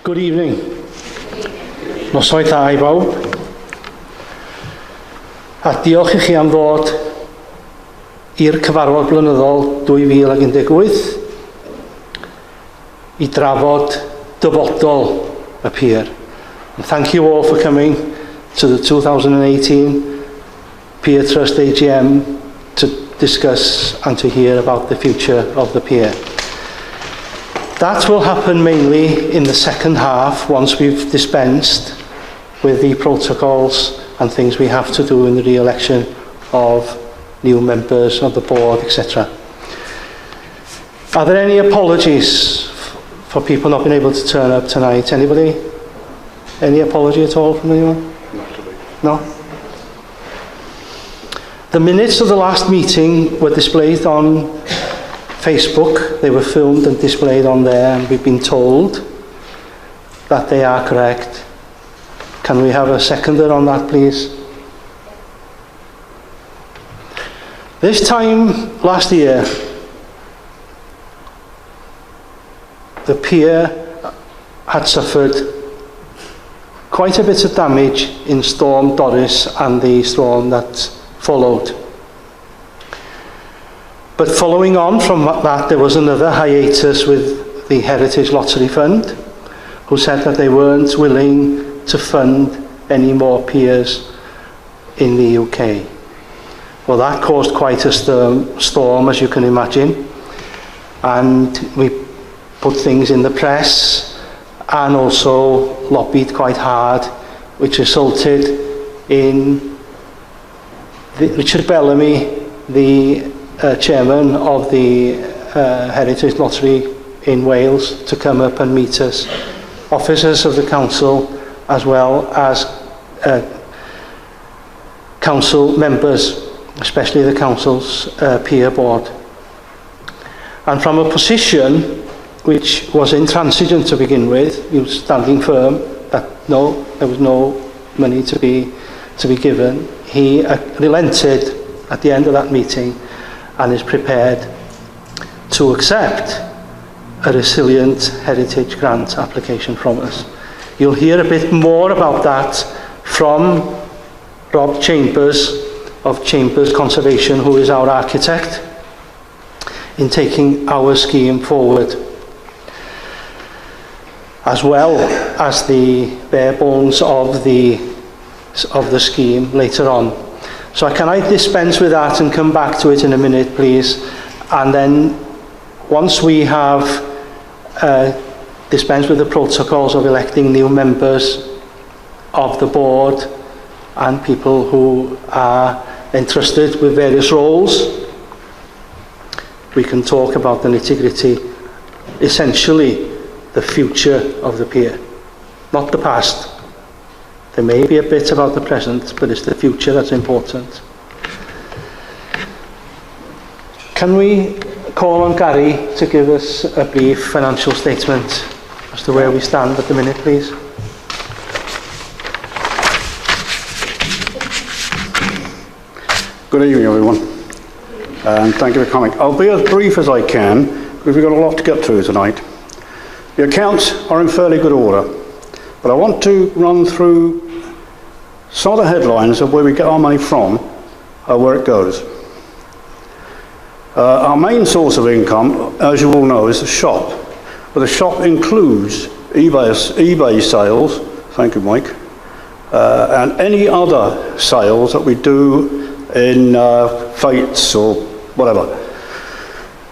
Good evening. Noswaith dda I bawb. A diolch I chi am ddod i'r cyfarfod blynyddol 2018 I drafod dyfodol y Pier. And thank you all for coming to the 2018 Pier Trust A.G.M to discuss and to hear about the future of the Pier. That will happen mainly in the second half once we've dispensed with the protocols and things we have to do in the re-election of new members of the board, etc. Are there any apologies for people not being able to turn up tonight? Anybody? Any apology at all from anyone? No? The minutes of the last meeting were displayed on Facebook. They were filmed and displayed on there, and we've been told that they are correct. Can we have a seconder on that, please? This time last year, the Pier had suffered quite a bit of damage in Storm Doris and the storm that followed. But following on from that, there was another hiatus with the Heritage Lottery Fund, who said that they weren't willing to fund any more piers in the UK. Well, that caused quite a storm, as you can imagine, and we put things in the press and also lobbied quite hard, which resulted in Richard Bellamy, the chairman of the Heritage Lottery in Wales, to come up and meet us, officers of the council as well as council members, especially the council's Pier board. And from a position which was intransigent to begin with, he was standing firm that no, there was no money to be given, he relented at the end of that meeting and is prepared to accept a resilient heritage grant application from us. You'll hear a bit more about that from Rob Chambers of Chambers Conservation, who is our architect in taking our scheme forward, as well as the bare bones of the scheme later on. So can I dispense with that and come back to it in a minute, please? And then once we have dispensed with the protocols of electing new members of the board and people who are entrusted with various roles, we can talk about the nitty-gritty, essentially the future of the Pier, not the past. There may be a bit about the present, but it's the future that's important. Can we call on Gary to give us a brief financial statement as to where we stand at the minute, please? Good evening, everyone, and thank you for coming. I'll be as brief as I can, because we've got a lot to get through tonight. The accounts are in fairly good order, but I want to run through some of the headlines of where we get our money from, where it goes. Our main source of income, as you all know, is the shop. But the shop includes eBay sales, thank you, Mike, and any other sales that we do in fetes or whatever.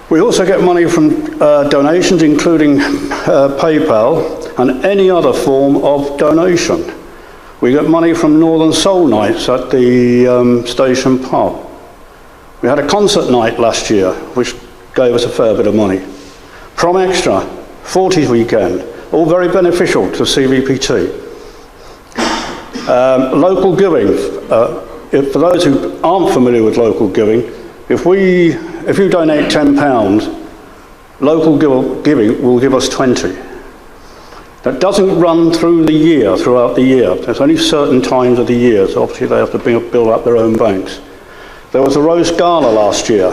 We also get money from donations, including PayPal and any other form of donation. We get money from Northern Soul Nights at the station pub. We had a concert night last year, which gave us a fair bit of money. Prom Extra, 40s weekend, all very beneficial to CVPT. Local giving, for those who aren't familiar with local giving, if you donate £10, local giving will give us 20. That doesn't run through the year, throughout the year. There's only certain times of the year, so obviously they have to build up their own banks. There was a roast gala last year,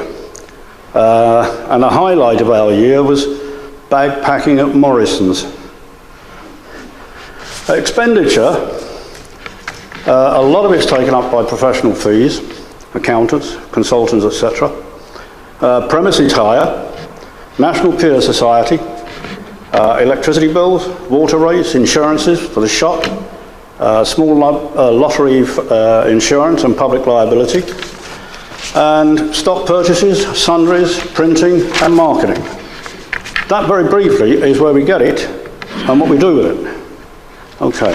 and the highlight of our year was bag packing at Morrison's. Expenditure, a lot of it's taken up by professional fees, accountants, consultants, etc. Premises hire, National Pier Society, electricity bills, water rates, insurances for the shop, small lottery insurance and public liability, and stock purchases, sundries, printing and marketing. That very briefly is where we get it and what we do with it. Okay,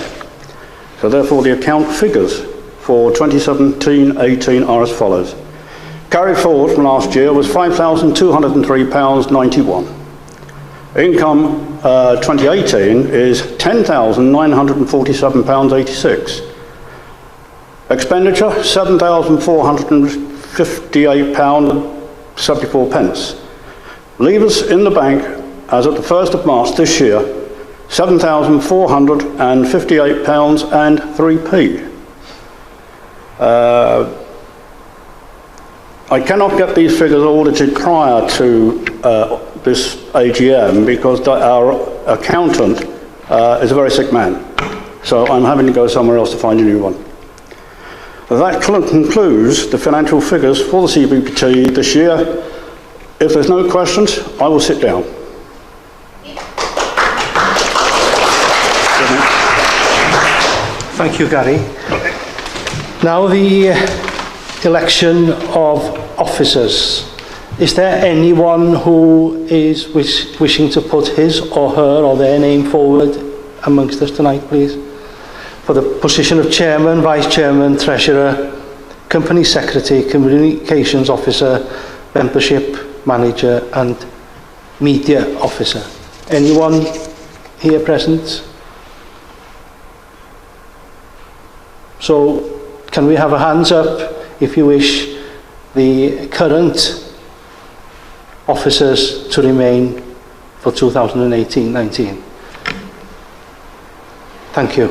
so therefore the account figures for 2017-18 are as follows. Carried forward from last year was £5,203.91. Income 2018 is £10,947.86. Expenditure £7,458.74. Leave us in the bank as at the 1st of March this year £7,458.03. I cannot get these figures audited prior to this AGM because our accountant is a very sick man. So I'm having to go somewhere else to find a new one. That concludes the financial figures for the CBPT this year. If there's no questions, I will sit down. Thank you, Gary. Now the election of officers. Is there anyone who is wishing to put his or her or their name forward amongst us tonight, please? For the position of Chairman, Vice Chairman, Treasurer, Company Secretary, Communications Officer, Membership Manager and Media Officer. Anyone here present? So can we have a hands up if you wish the current officers to remain for 2018-19? Thank you.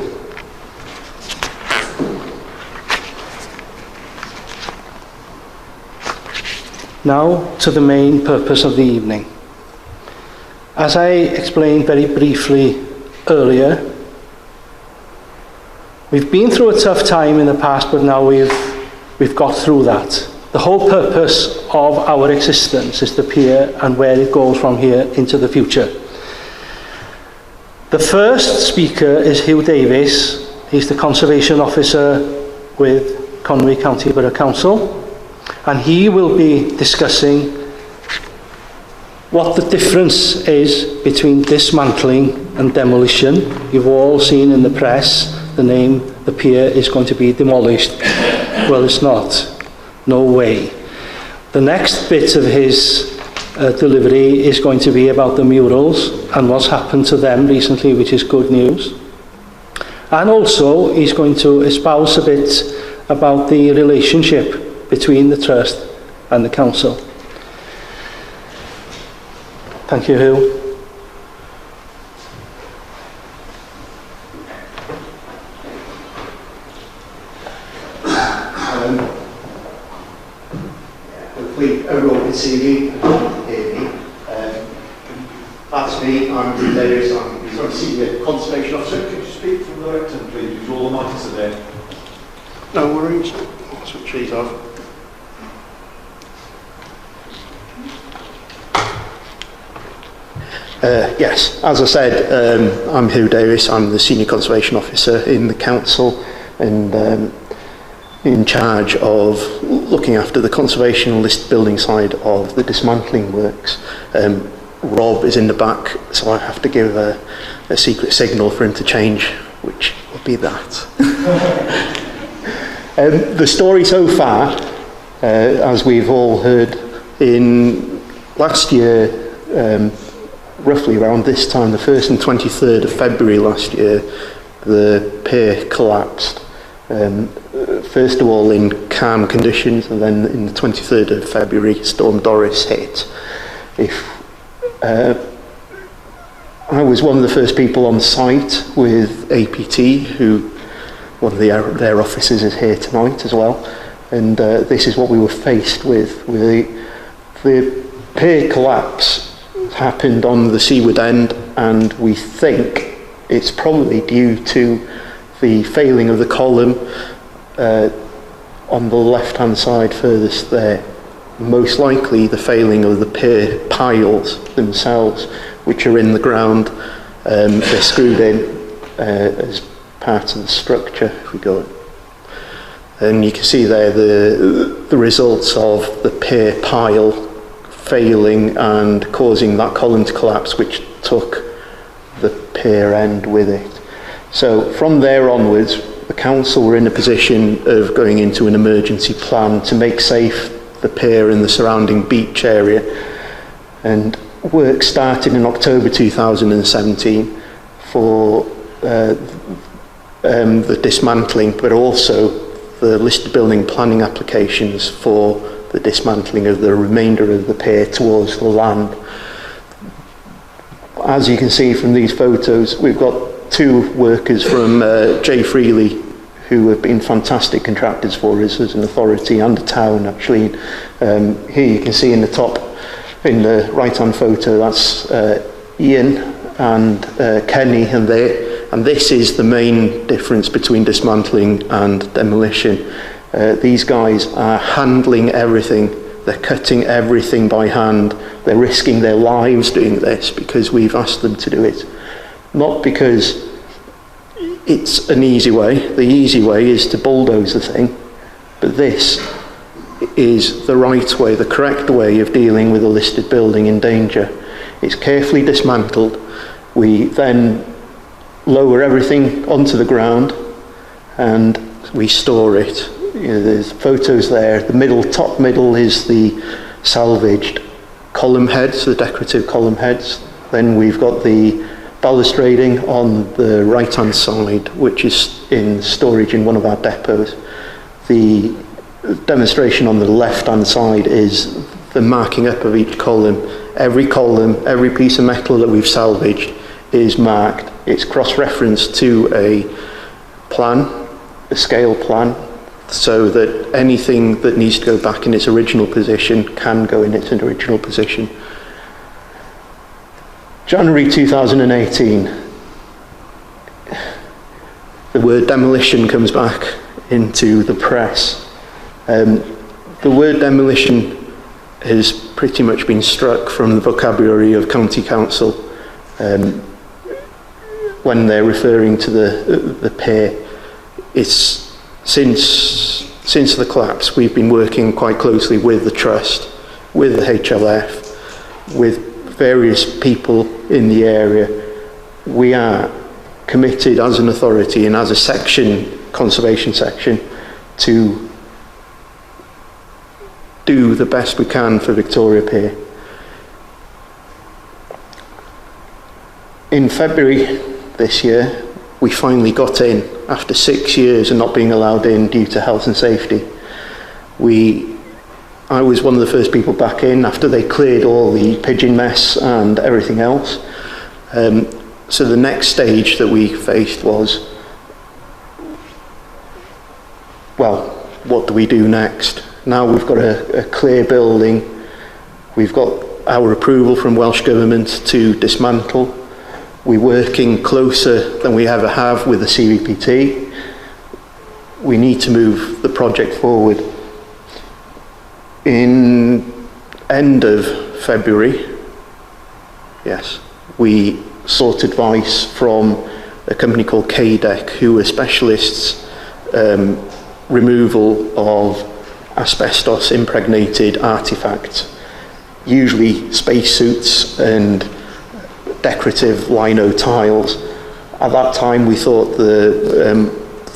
Now to the main purpose of the evening. As I explained very briefly earlier, we've been through a tough time in the past, but now we've got through that. The whole purpose of our existence is the pier and where it goes from here into the future. The first speaker is Hugh Davies. He's the Conservation Officer with Conwy County Borough Council, and he will be discussing what the difference is between dismantling and demolition. You've all seen in the press the name, the pier is going to be demolished. Well, it's not. No way. The next bit of his delivery is going to be about the murals and what's happened to them recently, which is good news. And also, he's going to espouse a bit about the relationship between the Trust and the Council. Thank you, Hugh. Hopefully everyone can see me and hear me. That's me, I'm Hugh Davies, I'm Senior Conservation Officer. Could you speak from the lectern, please, because all the mics are there? No worries, I'll switch these off. Yes, as I said, I'm Hugh Davies, I'm the Senior Conservation Officer in the Council and in charge of looking after the conservation list building side of the dismantling works. Rob is in the back, so I have to give a secret signal for him to change, which will be that. The story so far, as we've all heard, in last year, roughly around this time, the 1st and 23rd of February last year, the pier collapsed. First of all in calm conditions, and then in the 23rd of February, Storm Doris hit. I was one of the first people on site with APT, who one of their officers is here tonight as well, and this is what we were faced with. The pier collapse happened on the seaward end, and we think It's probably due to the failing of the column on the left-hand side furthest there. Most likely the failing of the pier piles themselves, which are in the ground. They're screwed in as part of the structure, if we go. And you can see there the results of the pier pile failing and causing that column to collapse, which took the pier end with it. So from there onwards, the council were in a position of going into an emergency plan to make safe the pier and the surrounding beach area. And work started in October 2017 for the dismantling, but also the listed building planning applications for the dismantling of the remainder of the pier towards the land. As you can see from these photos, we've got two workers from J. Freely who have been fantastic contractors for us as an authority and a town, actually. Here you can see in the top, in the right-hand photo, that's Ian and Kenny, and this is the main difference between dismantling and demolition. These guys are handling everything. They're cutting everything by hand. They're risking their lives doing this because we've asked them to do it. Not because it's an easy way. The easy way is to bulldoze the thing, but this is the right way, the correct way of dealing with a listed building in danger. It's carefully dismantled. We then lower everything onto the ground and we store it. You know, there's photos there. The top middle is the salvaged column heads, the decorative column heads. Then we've got the balustrading on the right-hand side, which is in storage in one of our depots. The demonstration on the left-hand side is the marking up of each column. Every column, every piece of metal that we've salvaged is marked. It's cross-referenced to a plan, a scale plan, so that anything that needs to go back in its original position can go in its original position. January 2018, the word demolition comes back into the press. The word demolition has pretty much been struck from the vocabulary of County Council when they're referring to the pier. It's since the collapse, we've been working quite closely with the Trust, with the HLF, with various people in the area. We are committed as an authority and as a section, conservation section, to do the best we can for Victoria Pier. In February this year, we finally got in after 6 years of not being allowed in due to health and safety. I was one of the first people back in after they cleared all the pigeon mess and everything else. So the next stage that we faced was, well, what do we do next? Now we've got a clear building. We've got our approval from Welsh Government to dismantle. We're working closer than we ever have with the CVPT. We need to move the project forward. In end of February, yes, we sought advice from a company called KDEC, who are specialists removal of asbestos impregnated artifacts, usually spacesuits and decorative lino tiles. At that time we thought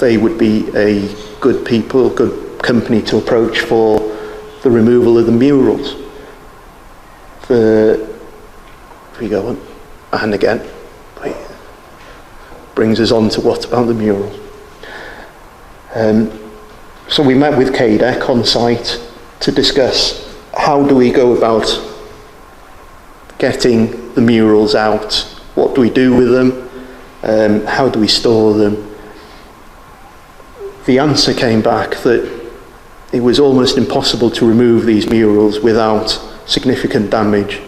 they would be a good company to approach for the removal of the murals. Here we go on. And again, brings us on to what about the murals. So we met with KDEC on site to discuss how do we go about getting the murals out, what do we do with them, how do we store them. The answer came back that it was almost impossible to remove these murals without significant damage.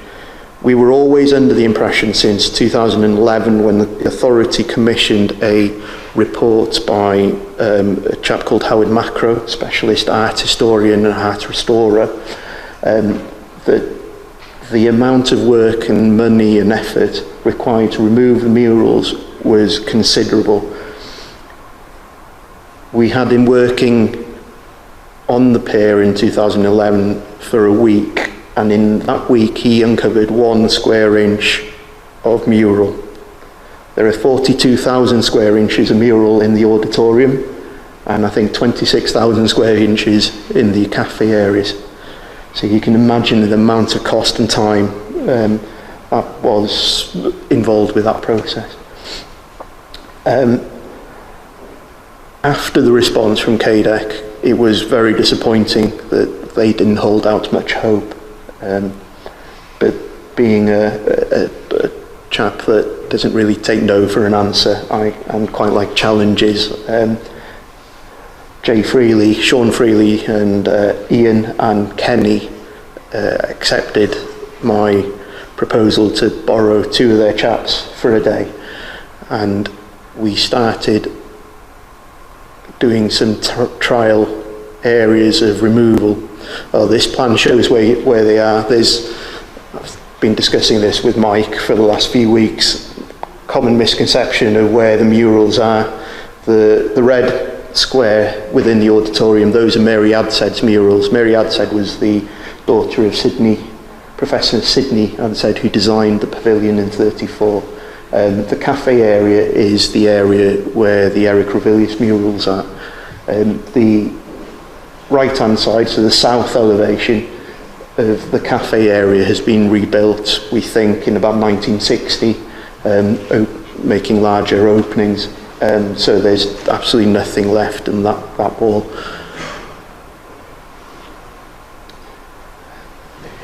We were always under the impression since 2011, when the authority commissioned a report by a chap called Howard Macro, specialist art historian and art restorer, that the amount of work and money and effort required to remove the murals was considerable. We had him working on the pier in 2011 for a week, and in that week he uncovered 1 square inch of mural. There are 42,000 square inches of mural in the auditorium, and I think 26,000 square inches in the cafe areas. So you can imagine the amount of cost and time that was involved with that process. After the response from KDEC, it was very disappointing that they didn't hold out much hope. But being a chap that doesn't really take no for an answer, I'm quite like challenges. Sean Freely and Ian and Kenny accepted my proposal to borrow 2 of their chaps for a day, and we started doing some trial areas of removal. This plan shows where they are. I've been discussing this with Mike for the last few weeks. Common misconception of where the murals are. The red square within the auditorium, those are Mary Adshead's murals. Mary Adshead was the daughter of Professor Sidney Adshead, who designed the pavilion in '34. The cafe area is the area where the Eric Ravilius murals are. The right-hand side, so the south elevation of the cafe area, has been rebuilt, we think, in about 1960, making larger openings. So there's absolutely nothing left in that wall.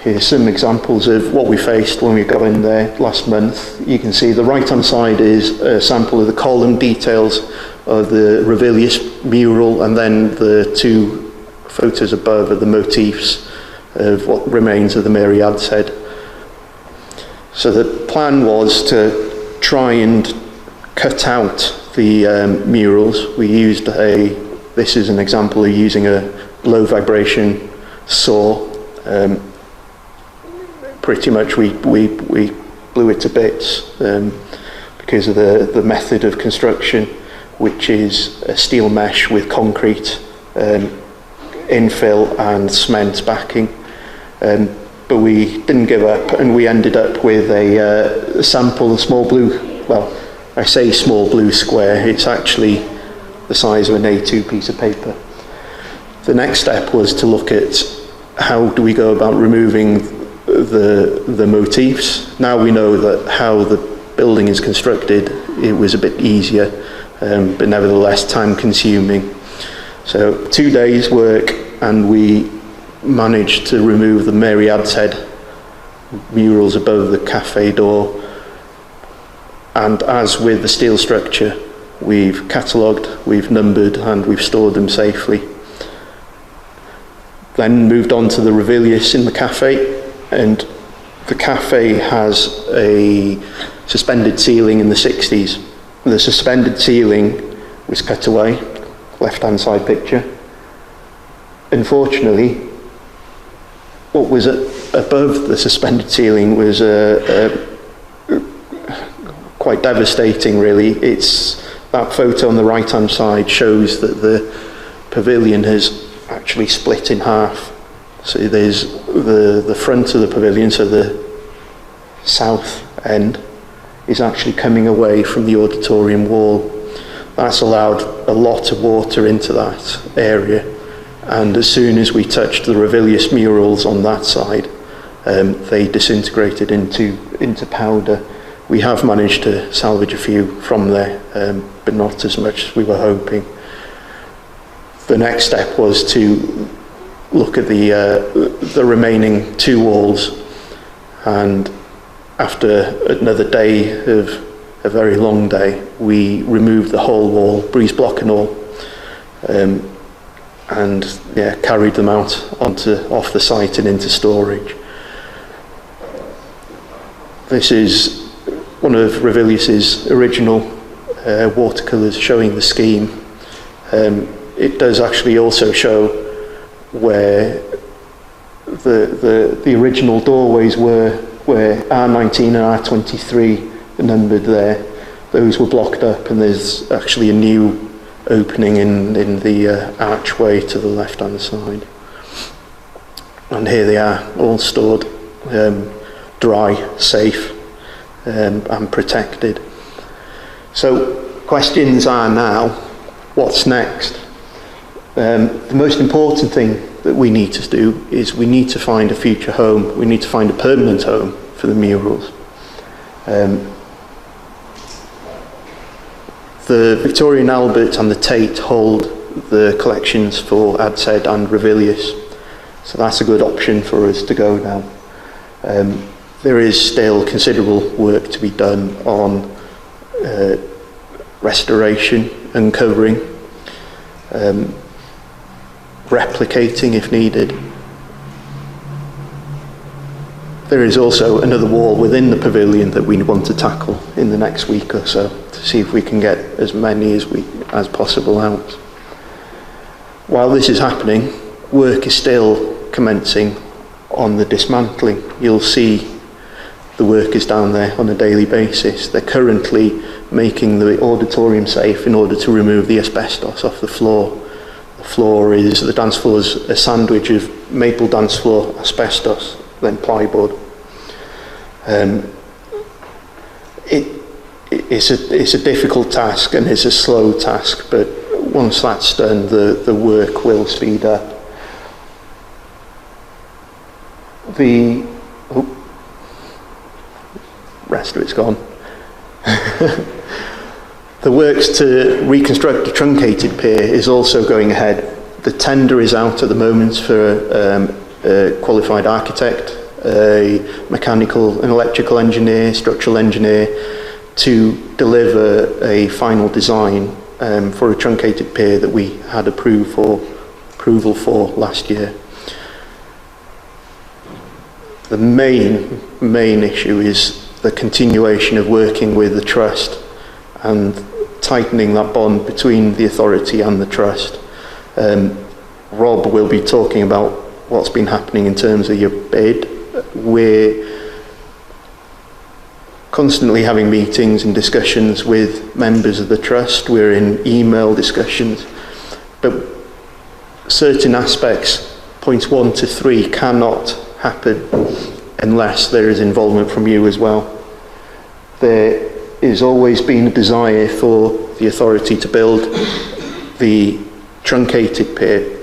Here's some examples of what we faced when we got in there last month. You can see the right-hand side is a sample of the column details of the Ravilius mural, and then the 2 photos above are the motifs of what remains of the Mary Adshead. So the plan was to try and cut out the murals. We used this is an example of using a low vibration saw. Pretty much we blew it to bits because of the method of construction, which is a steel mesh with concrete infill and cement backing. But we didn't give up, and we ended up with a sample of small blue, well, I say small blue square, it's actually the size of an A2 piece of paper. The next step was to look at how do we go about removing the motifs. Now we know that how the building is constructed, it was a bit easier, but nevertheless time consuming. So 2 days work, and we managed to remove the Mary Adshead murals above the cafe door. And as with the steel structure, we've catalogued, we've numbered, and we've stored them safely. Then moved on to the Ravilius in the cafe, and the cafe has a suspended ceiling in the 60s. The suspended ceiling was cut away, left-hand side picture. Unfortunately, what was above the suspended ceiling was quite devastating, really. That photo on the right-hand side shows that the pavilion has actually split in half. So there's the front of the pavilion, so the south end, is actually coming away from the auditorium wall. That's allowed a lot of water into that area, and as soon as we touched the Ravilius murals on that side, they disintegrated into powder. We have managed to salvage a few from there, but not as much as we were hoping. The next step was to look at the remaining 2 walls, and after another day of a very long day, we removed the whole wall, breeze block and all, and carried them out off the site and into storage. This is one of Revilius's original watercolours showing the scheme. It does actually also show where the original doorways were, where R19 and R23 are numbered there. Those were blocked up, and there's actually a new opening in the archway to the left-hand side. And here they are, all stored, dry, safe, and protected. So questions are now, what's next? The most important thing that we need to do is we need to find a future home. We need to find a permanent home for the murals. The Victoria and Albert and the Tate hold the collections for A.G.M and Revilius, so that's a good option for us to go down. There is still considerable work to be done on restoration, uncovering, replicating if needed. There is also another wall within the pavilion that we want to tackle in the next week or so to see if we can get as many as possible out. While this is happening, work is still commencing on the dismantling. You'll see the workers down there on a daily basis. They're currently making the auditorium safe in order to remove the asbestos off the floor. The dance floor is a sandwich of maple dance floor, asbestos, then plywood. It's a difficult task and it's a slow task, but once that's done, the work will speed up. The rest of it's gone. The works to reconstruct the truncated pier is also going ahead. The tender is out at the moment for a qualified architect, a mechanical and electrical engineer, structural engineer, to deliver a final design for a truncated pier that we had approval for last year. The main issue is the continuation of working with the trust and tightening that bond between the authority and the trust. Rob will be talking about what's been happening in terms of your bid. We're constantly having meetings and discussions with members of the trust. We're in email discussions, but certain aspects, points 1 to 3, cannot happen unless there is involvement from you as well. There has always been a desire for the authority to build the truncated pier,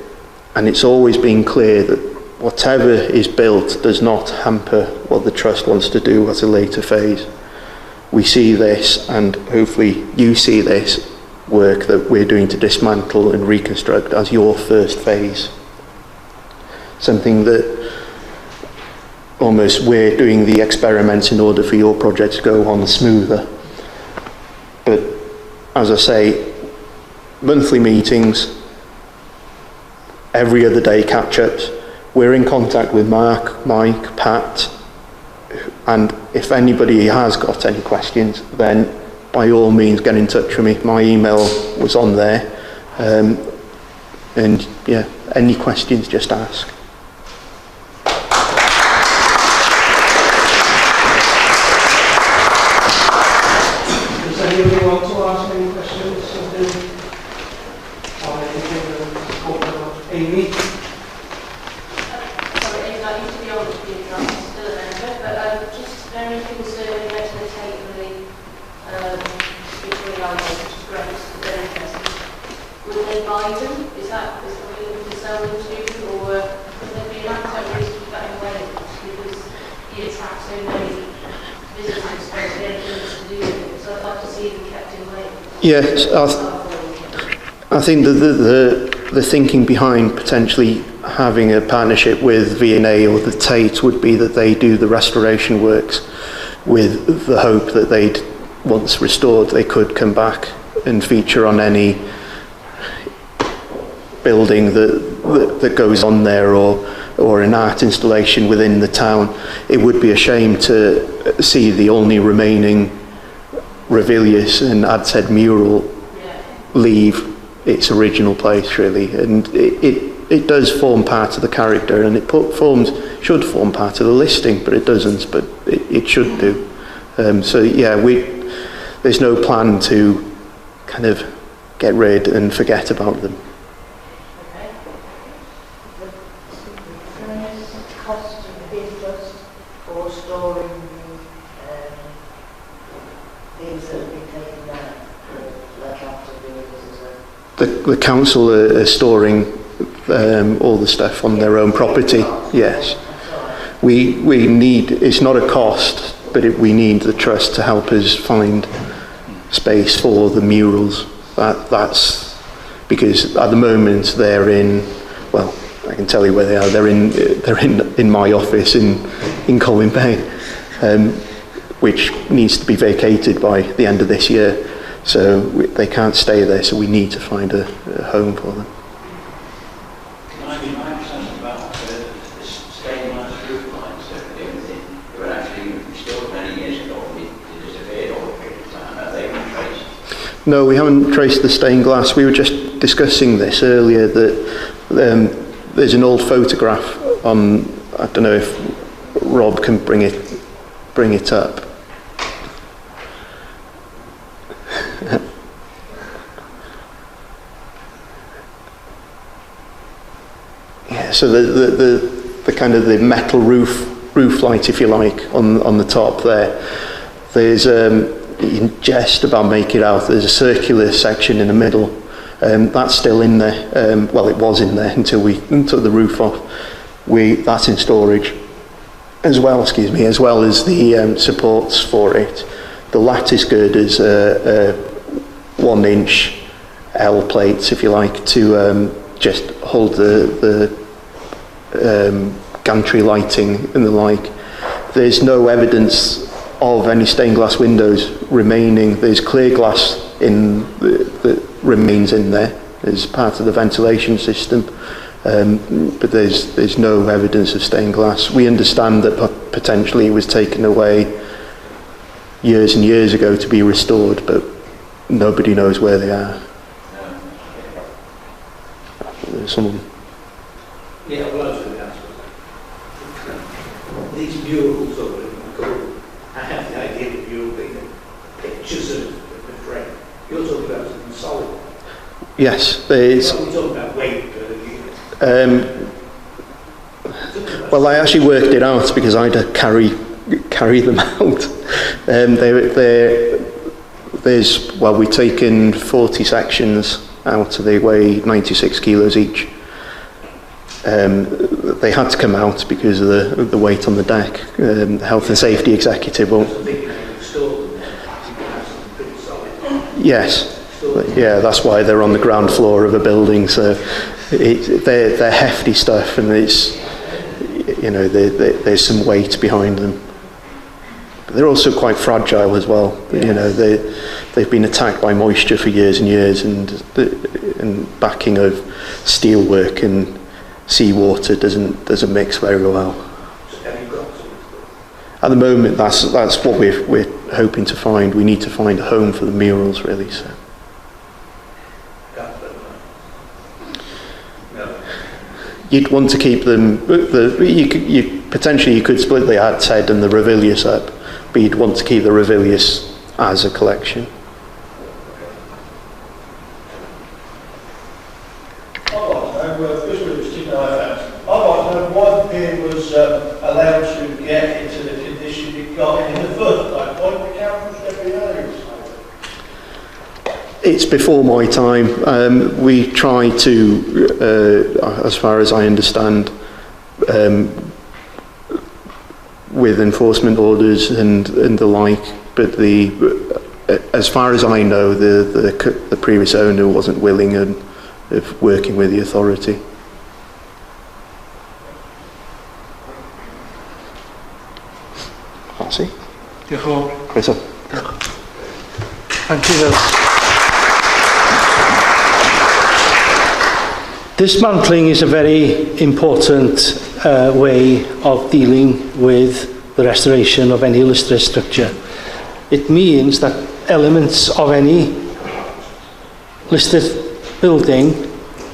and it's always been clear that whatever is built does not hamper what the trust wants to do at a later phase. We see this, and hopefully you see this work that we're doing to dismantle and reconstruct as your first phase. Something that almost we're doing the experiments in order for your project to go on smoother. But as I say, monthly meetings, every other day catch-ups. We're in contact with Mark, Mike, Pat, and if anybody has got any questions, then by all means get in touch with me. My email was on there, and yeah, any questions, just ask. Does anybody want to ask any questions? Amy? Is that what you're looking to sell them to, or would there be an appetite to keep that in Wales because you attract so many visitors to anything to do with it? So I'd like to see them kept in Wales. Yes, I think the thinking behind potentially having a partnership with V&A or the Tate would be that they do the restoration works with the hope that they'd, once restored, they could come back and feature on any building that goes on there, or or an art installation within the town. It would be a shame to see the only remaining Revilius and Adshead mural leave its original place, really, and it does form part of the character, and it should form part of the listing, but it doesn't, but it should do. So yeah, there's no plan to kind of get rid and forget about them. Okay. The cost of interest for storing things that have been taken out, like after the council are storing all the stuff on their own property. Yes, we need. It's not a cost, but we need the trust to help us find space for the murals. That's because at the moment they're in. Well, I can tell you where they are. They're in my office in Colwyn Bay, which needs to be vacated by the end of this year. So they can't stay there, so we need to find a home for them. Can I be my about this stained glass roof lines and everything? They were actually restored many years ago. It disappeared over a period of time. Have they been traced? No, we haven't traced the stained glass. We were just discussing this earlier, that there's an old photograph on, I don't know if Rob can bring it up. Yeah, so the kind of the metal roof light, if you like, on the top there. There's you can just about make it out. There's a circular section in the middle. That's still in there. Well, it was in there until we took the roof off. That's in storage as well. Excuse me, as well as the supports for it. The lattice girders are 1-inch L plates, if you like, to just hold the gantry lighting and the like. There's no evidence of any stained glass windows remaining. There's clear glass that remains in there as part of the ventilation system, but there's no evidence of stained glass. We understand that potentially it was taken away years and years ago to be restored, but nobody knows where they are. There's someone. Yeah, well, I was going to ask these murals over in Colwyn, I have the idea of mural being pictures of the frame. You're talking about something solid. Yes, there is. We're talking about weight. Well, I actually worked it out because I had to carry them out. We've taken 40 sections out, so they weigh 96 kilos each. They had to come out because of the weight on the deck. The health and safety executive won't. Yes, yeah, that's why they're on the ground floor of a building. So they're hefty stuff, and it's, you know, there's some weight behind them. But they're also quite fragile as well. Yes. You know, they've been attacked by moisture for years and years, and backing of steelwork and seawater doesn't mix very well. At the moment, that's what we're hoping to find. We need to find a home for the murals, really. So. You'd want to keep them. Potentially you could split the Adshead and the Revilius up, but you'd want to keep the Revilius as a collection. Why Pier was allowed to get into the condition it got in the first place. Why did the council step in earlier? It's before my time. We try to, as far as I understand, with enforcement orders and the like, but as far as I know, the previous owner wasn't willing of working with the authority. Asi? Diolch yn fawr. Croeso. Thank you. Dismantling is a very important way of dealing with the restoration of any listed structure. It means that elements of any listed building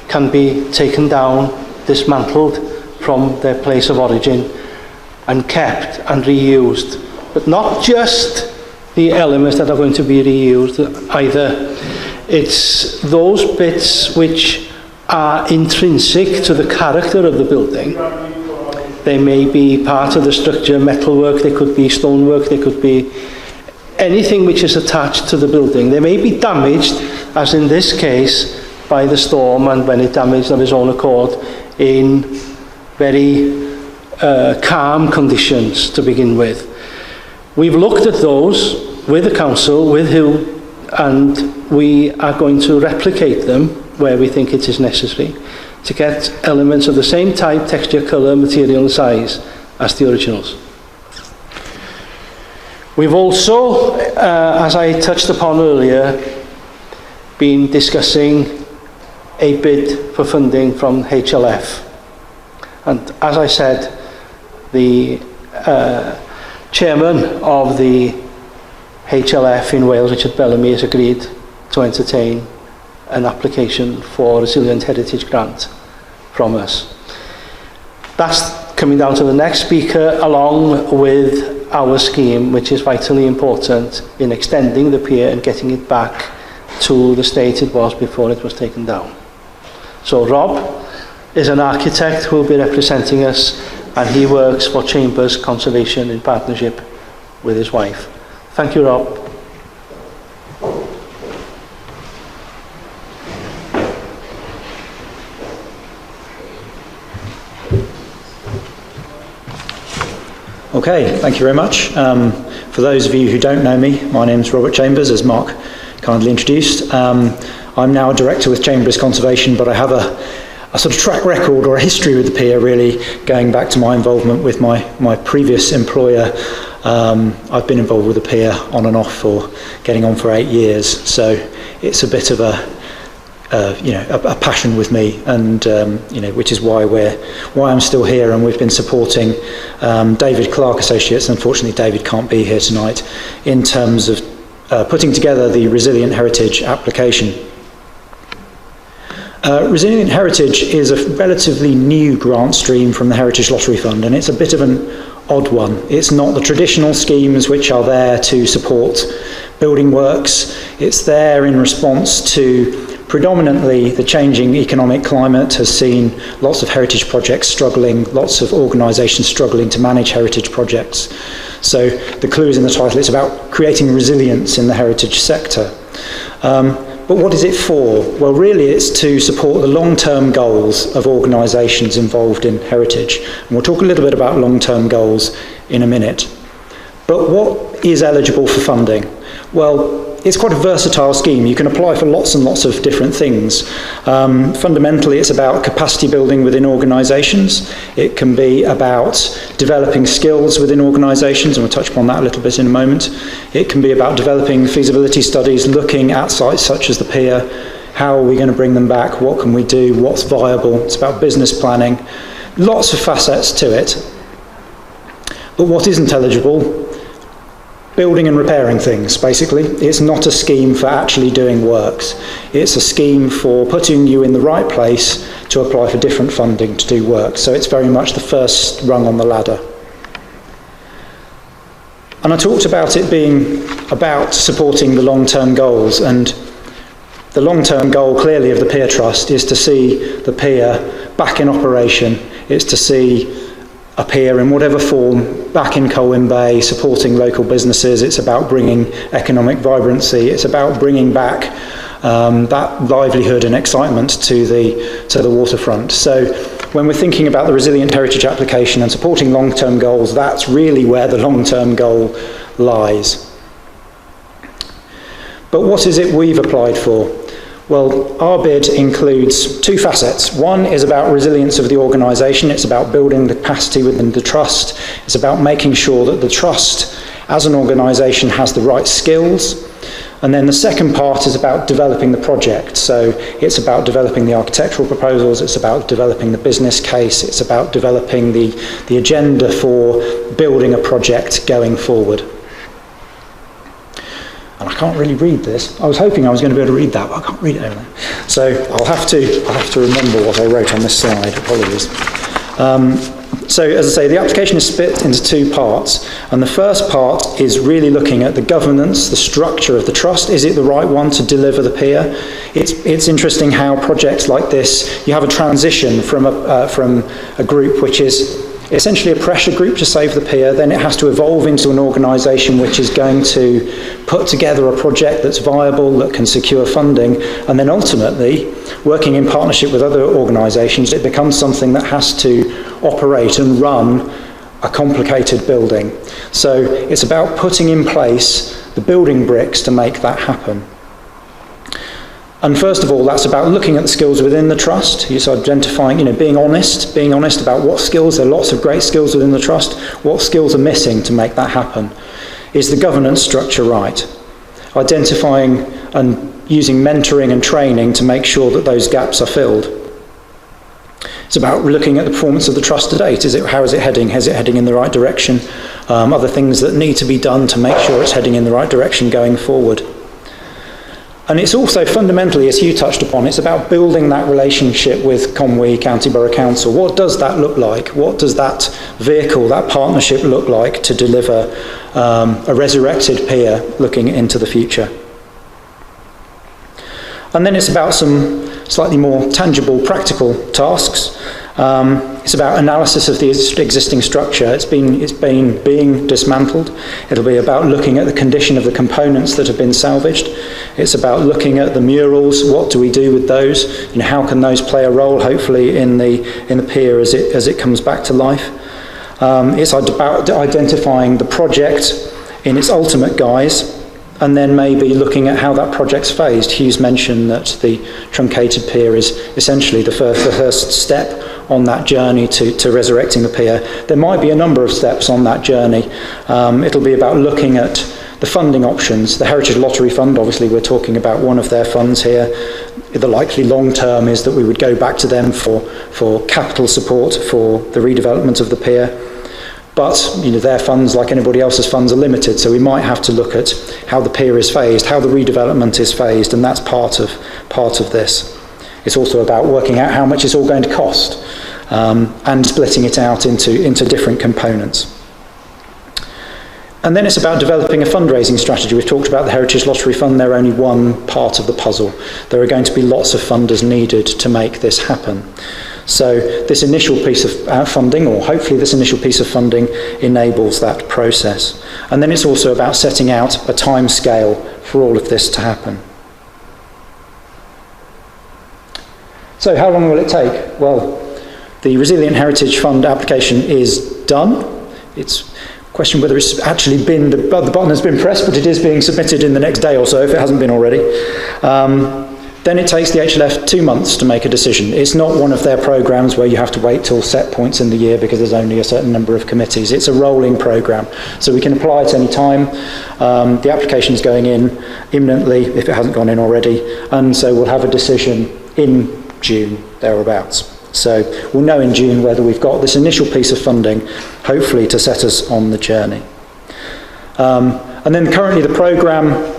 can be taken down, dismantled from their place of origin and kept and reused. But not just the elements that are going to be reused either. It's those bits which are intrinsic to the character of the building. They may be part of the structure, metalwork, they could be stonework, they could be anything which is attached to the building. They may be damaged, as in this case, by the storm, and when it damaged of its own accord, in very calm conditions to begin with. We've looked at those with the council, with Hill, and we are going to replicate them where we think it is necessary to get elements of the same type, texture, colour, material and size as the originals. We've also, as I touched upon earlier, been discussing a bid for funding from HLF. And as I said, the chairman of the HLF in Wales, Richard Bellamy, has agreed to entertain an application for Resilient Heritage Grant from us. That's coming down to the next speaker, along with our scheme, which is vitally important in extending the pier and getting it back to the state it was before it was taken down. So Rob is an architect who will be representing us, and he works for Chambers Conservation in partnership with his wife. Thank you, Rob. Okay, thank you very much. For those of you who don't know me, my name's Robert Chambers, as Mark kindly introduced. I'm now a director with Chambers Conservation, but I have a sort of track record or a history with the pier, really, going back to my involvement with my previous employer. I've been involved with the pier on and off for getting on for 8 years, so it's a bit of a passion with me, and which is why I'm still here, and we've been supporting David Clark Associates. Unfortunately, David can't be here tonight in terms of putting together the Resilient Heritage application. Resilient Heritage is a relatively new grant stream from the Heritage Lottery Fund, and it's a bit of an odd one. It's not the traditional schemes which are there to support building works. It's there in response to predominantly the changing economic climate has seen lots of heritage projects struggling, lots of organisations struggling to manage heritage projects. So the clue is in the title. It's about creating resilience in the heritage sector. But what is it for? Well, really it's to support the long-term goals of organisations involved in heritage. And we'll talk a little bit about long-term goals in a minute. But what is eligible for funding? Well, it's quite a versatile scheme. You can apply for lots and lots of different things. Fundamentally, it's about capacity building within organisations. It can be about developing skills within organisations, and we'll touch upon that a little bit in a moment. It can be about developing feasibility studies, looking at sites such as the pier. How are we going to bring them back? What can we do? What's viable? It's about business planning. Lots of facets to it. But what isn't eligible? Building and repairing things, basically. It's not a scheme for actually doing works. It's a scheme for putting you in the right place to apply for different funding to do work. So it's very much the first rung on the ladder. And I talked about it being about supporting the long-term goals, and the long-term goal clearly of the Pier Trust is to see the pier back in operation. It's to see a pier in whatever form back in Colwyn Bay, supporting local businesses. It's about bringing economic vibrancy. It's about bringing back that livelihood and excitement to the waterfront. So when we're thinking about the Resilient Heritage application and supporting long-term goals, that's really where the long-term goal lies. But what is it we've applied for? Well, our bid includes two facets. One is about resilience of the organisation. It's about building the capacity within the trust. It's about making sure that the trust as an organisation has the right skills. And then the second part is about developing the project. So it's about developing the architectural proposals, it's about developing the business case, it's about developing the agenda for building a project going forward. And I can't really read this. I was hoping I was going to be able to read that, but I can't read it over there. So I'll have to remember what I wrote on this slide. Apologies. So as I say, the application is split into two parts, and the first part is really looking at the governance, the structure of the trust. Is it the right one to deliver the pier? It's interesting how projects like this, you have a transition from a group which is essentially a pressure group to save the pier, then it has to evolve into an organisation which is going to put together a project that's viable, that can secure funding, and then ultimately, working in partnership with other organisations, it becomes something that has to operate and run a complicated building. So it's about putting in place the building bricks to make that happen. And first of all, that's about looking at the skills within the trust. It's identifying, being honest about what skills, there are lots of great skills within the trust, what skills are missing to make that happen. Is the governance structure right? Identifying and using mentoring and training to make sure that those gaps are filled. It's about looking at the performance of the trust to date. How is it heading? Is it heading in the right direction? Other things that need to be done to make sure it's heading in the right direction going forward. And it's also fundamentally, as you touched upon, it's about building that relationship with Conwy County Borough Council. What does that look like? What does that vehicle, that partnership look like to deliver a resurrected pier looking into the future? And then it's about some slightly more tangible, practical tasks. It's about analysis of the existing structure. It's been being dismantled. It'll be about looking at the condition of the components that have been salvaged. It's about looking at the murals. What do we do with those? How can those play a role, hopefully, in the pier as it comes back to life? It's about identifying the project in its ultimate guise, and then maybe looking at how that project's phased. Hugh's mentioned that the truncated pier is essentially the first step on that journey to resurrecting the pier. There might be a number of steps on that journey. It'll be about looking at the funding options. The Heritage Lottery Fund, obviously we're talking about one of their funds here. The likely long term is that we would go back to them for capital support for the redevelopment of the pier. But their funds, like anybody else's funds, are limited, so we might have to look at how the pier is phased, how the redevelopment is phased, and that's part of this. It's also about working out how much it's all going to cost, and splitting it out into different components. And then it's about developing a fundraising strategy. We've talked about the Heritage Lottery Fund. They're only one part of the puzzle. There are going to be lots of funders needed to make this happen. So this initial piece of funding, or hopefully this initial piece of funding, enables that process. And then it's also about setting out a time scale for all of this to happen. So how long will it take? Well, the Resilient Heritage Fund application is done. It's a question whether it's actually been, the button has been pressed, but it is being submitted in the next day or so if it hasn't been already. Then it takes the HLF 2 months to make a decision. It's not one of their programmes where you have to wait till set points in the year because there's only a certain number of committees. It's a rolling programme, so we can apply at any time. The application is going in imminently if it hasn't gone in already, and so we'll have a decision in June, thereabouts. So we'll know in June whether we've got this initial piece of funding, hopefully to set us on the journey. And then currently the programme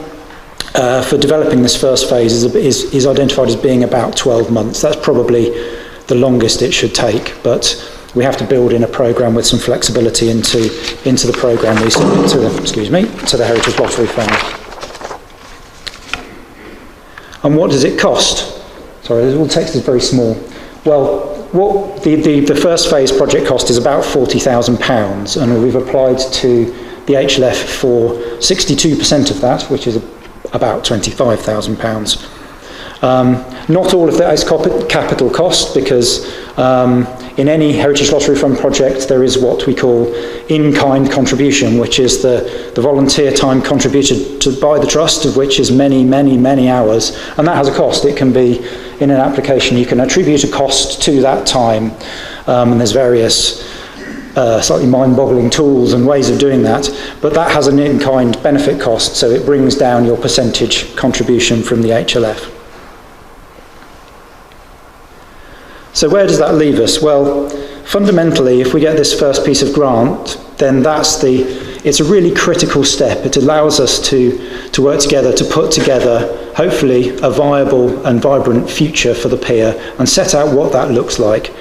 for developing this first phase is identified as being about 12 months. That's probably the longest it should take, but we have to build in a programme with some flexibility into the programme we submit to the Heritage Lottery Fund. And what does it cost? Sorry, all the text is very small. Well, what the first phase project cost is about £40,000, and we've applied to the HLF for 62% of that, which is about £25,000. Not all of that is capital cost, because in any Heritage Lottery Fund project there is what we call in-kind contribution, which is the volunteer time contributed by the trust, of which is many hours, and that has a cost. It can be, in an application, you can attribute a cost to that time, and there's various slightly mind-boggling tools and ways of doing that, but that has an in-kind benefit cost, so it brings down your percentage contribution from the HLF. So where does that leave us? Well, fundamentally, if we get this first piece of grant, then it's a really critical step. It allows us to work together, to put together, hopefully, a viable and vibrant future for the pier and set out what that looks like.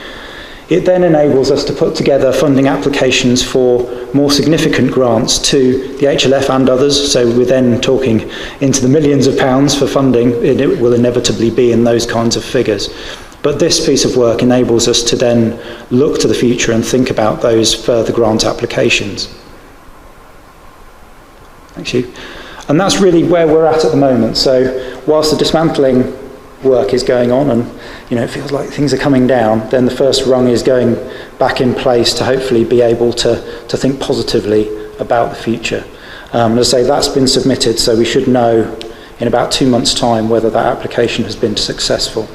It then enables us to put together funding applications for more significant grants to the HLF and others, so we're then talking into the millions of pounds for funding. It will inevitably be in those kinds of figures. But this piece of work enables us to then look to the future and think about those further grant applications. Thank you. And that's really where we're at the moment. So whilst the dismantling work is going on and it feels like things are coming down, then the first rung is going back in place to hopefully be able to think positively about the future. As I say, that's been submitted, so we should know in about 2 months' time whether that application has been successful.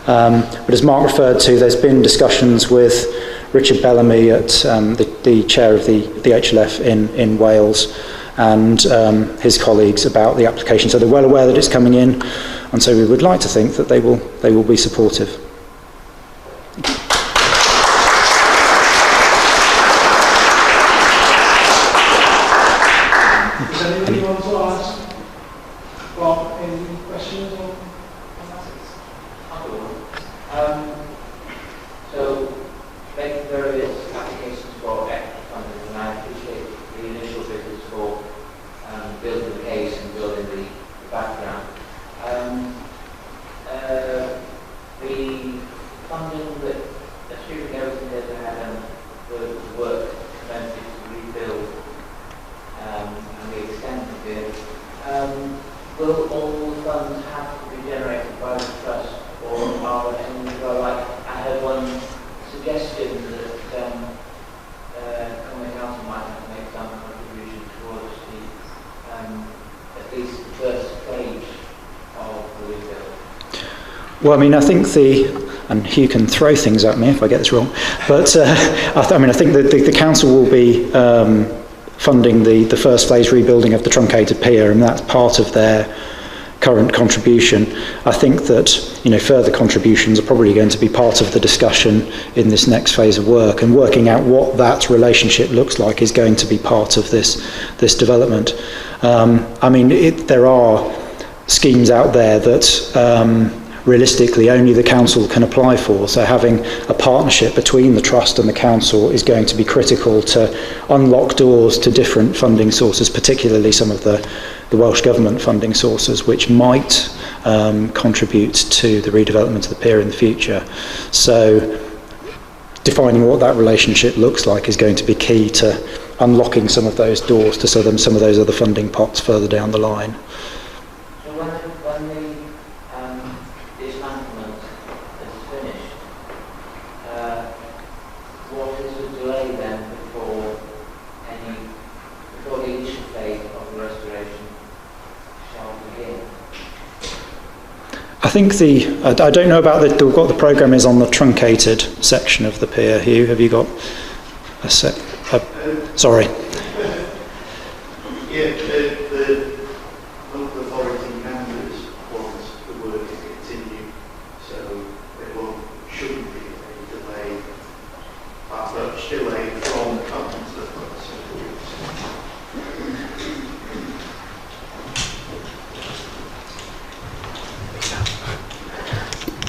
But as Mark referred to, there's been discussions with Richard Bellamy at the chair of the HLF in Wales and his colleagues about the application. So they're well aware that it's coming in, and so we would like to think that they will be supportive. Does anybody want to ask Bob any questions on that? So, making various applications for extra funding, and I appreciate the initial figures for building the case and building the background. The funding that, assuming everything goes ahead and the work commences to rebuild and we extend the bid, will all the funds have to be generated by the trust, or are there any, like, I heard one suggestion that Colwyn Council might have to make some contribution towards the, at least the first stage of the rebuild. Well, I mean, I think and Hugh can throw things at me if I get this wrong, but I think that the council will be funding the first phase rebuilding of the truncated pier, and that's part of their current contribution. I think that further contributions are probably going to be part of the discussion in this next phase of work, and working out what that relationship looks like is going to be part of this development. I mean, there are schemes out there that realistically only the council can apply for, so having a partnership between the trust and the council is going to be critical to unlock doors to different funding sources, particularly some of the Welsh Government funding sources, which might contribute to the redevelopment of the pier in the future. So defining what that relationship looks like is going to be key to unlocking some of those doors to some of those other funding pots further down the line. So when the dismantlement is finished, what is the delay then before the initial phase of the restoration shall begin? I think I don't know about what the programme is on the truncated section of the pier. Hugh, have you got a sec? Sorry. Yeah, the local authority members want the work to continue, so there shouldn't be any delay, much delay from the council.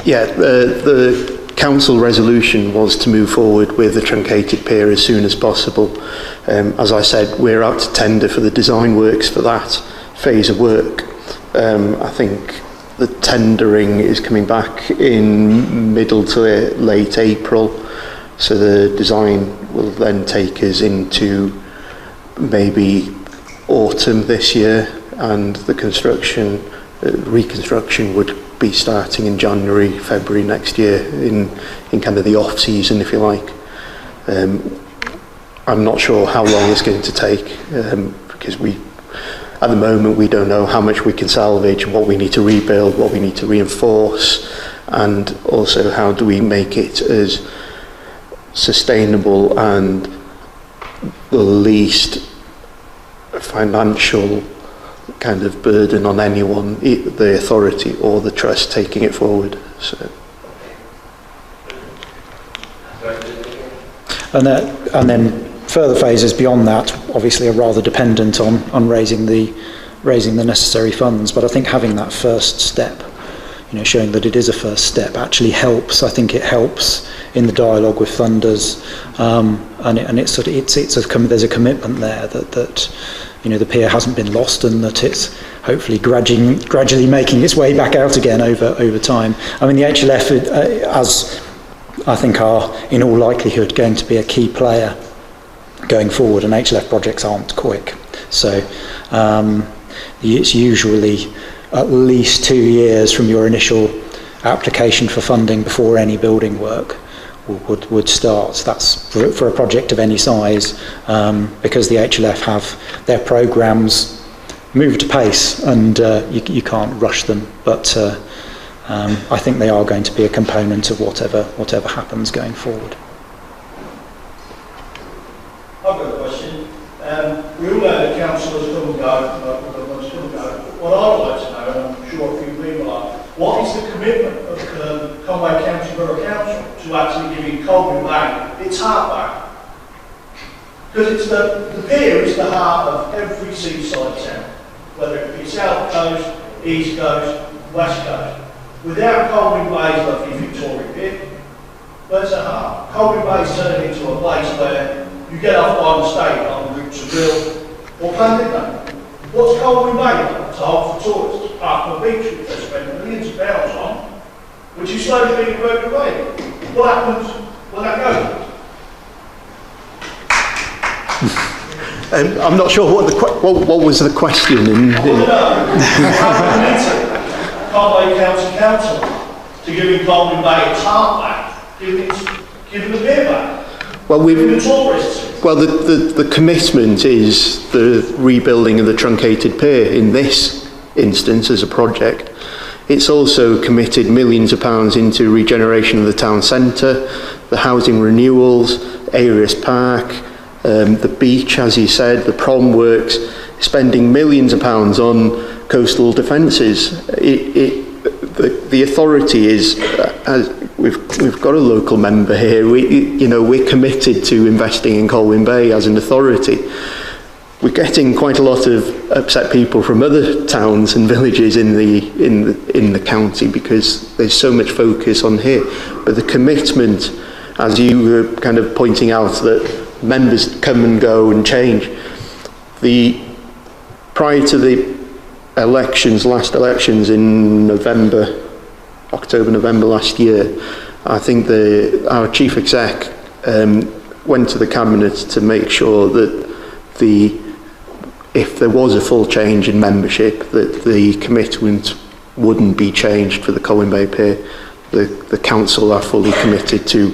Yeah, the council resolution was to move forward with the truncated pier as soon as possible. As I said, we're out to tender for the design works for that phase of work. I think the tendering is coming back in middle to late April, so the design will then take us into maybe autumn this year, and the reconstruction would be starting in January, February next year, in kind of the off season, if you like. I'm not sure how long it's going to take, because at the moment we don't know how much we can salvage, what we need to rebuild, what we need to reinforce, and also how do we make it as sustainable and the least financial kind of burden on anyone, the authority or the trust taking it forward. So. And then further phases beyond that obviously are rather dependent on raising the necessary funds, but I think having that first step, showing that it is a first step actually helps. I think it helps in the dialogue with funders, and there's a commitment there that the pier hasn't been lost, and that it's hopefully gradually making its way back out again over time. I mean, the HLF, as I think, are in all likelihood going to be a key player going forward, and HLF projects aren't quick. So it's usually at least 2 years from your initial application for funding before any building work would start. That's for a project of any size, because the HLF have their programmes moved at pace, and you can't rush them. But I think they are going to be a component of whatever happens going forward. I've got a question. We all know that councillors come and go, governments come and go. What I'd like to know, and I'm sure a few people are, what is the commitment of Conway County Borough Council to actually giving Colwyn Bay its heart back? Because it's the pier is the heart of every seaside town, whether it be South Coast, East Coast, West Coast. Without Colwyn Bay's lovely Fictoria Pier, where's the heart? Colwyn Bay's turned into a place where you get off by mistake on the route to Bill or Clandidate. What's Colwyn Bay like? It's a hole for tourists, apart from a beach which they spend millions of pounds on, which is slowly being eroded away. What happens when that goes? I'm not sure what was the question. Conway County Council to giving Colwyn Bay its heart back, giving the pier back. Well, the commitment is the rebuilding of the truncated pier in this instance as a project. It's also committed millions of pounds into regeneration of the town centre, the housing renewals, Arius Park, the beach, as you said, the prom works, spending millions of pounds on coastal defences. The authority is, we've got a local member here. We're committed to investing in Colwyn Bay as an authority. We're getting quite a lot of upset people from other towns and villages in the county because there's so much focus on here. But the commitment, as you were kind of pointing out, that members come and go and change. Prior to the last elections in October, November last year, I think our chief exec went to the cabinet to make sure that if there was a full change in membership, that the commitment wouldn't be changed for the Colwyn Bay Pier. The council are fully committed to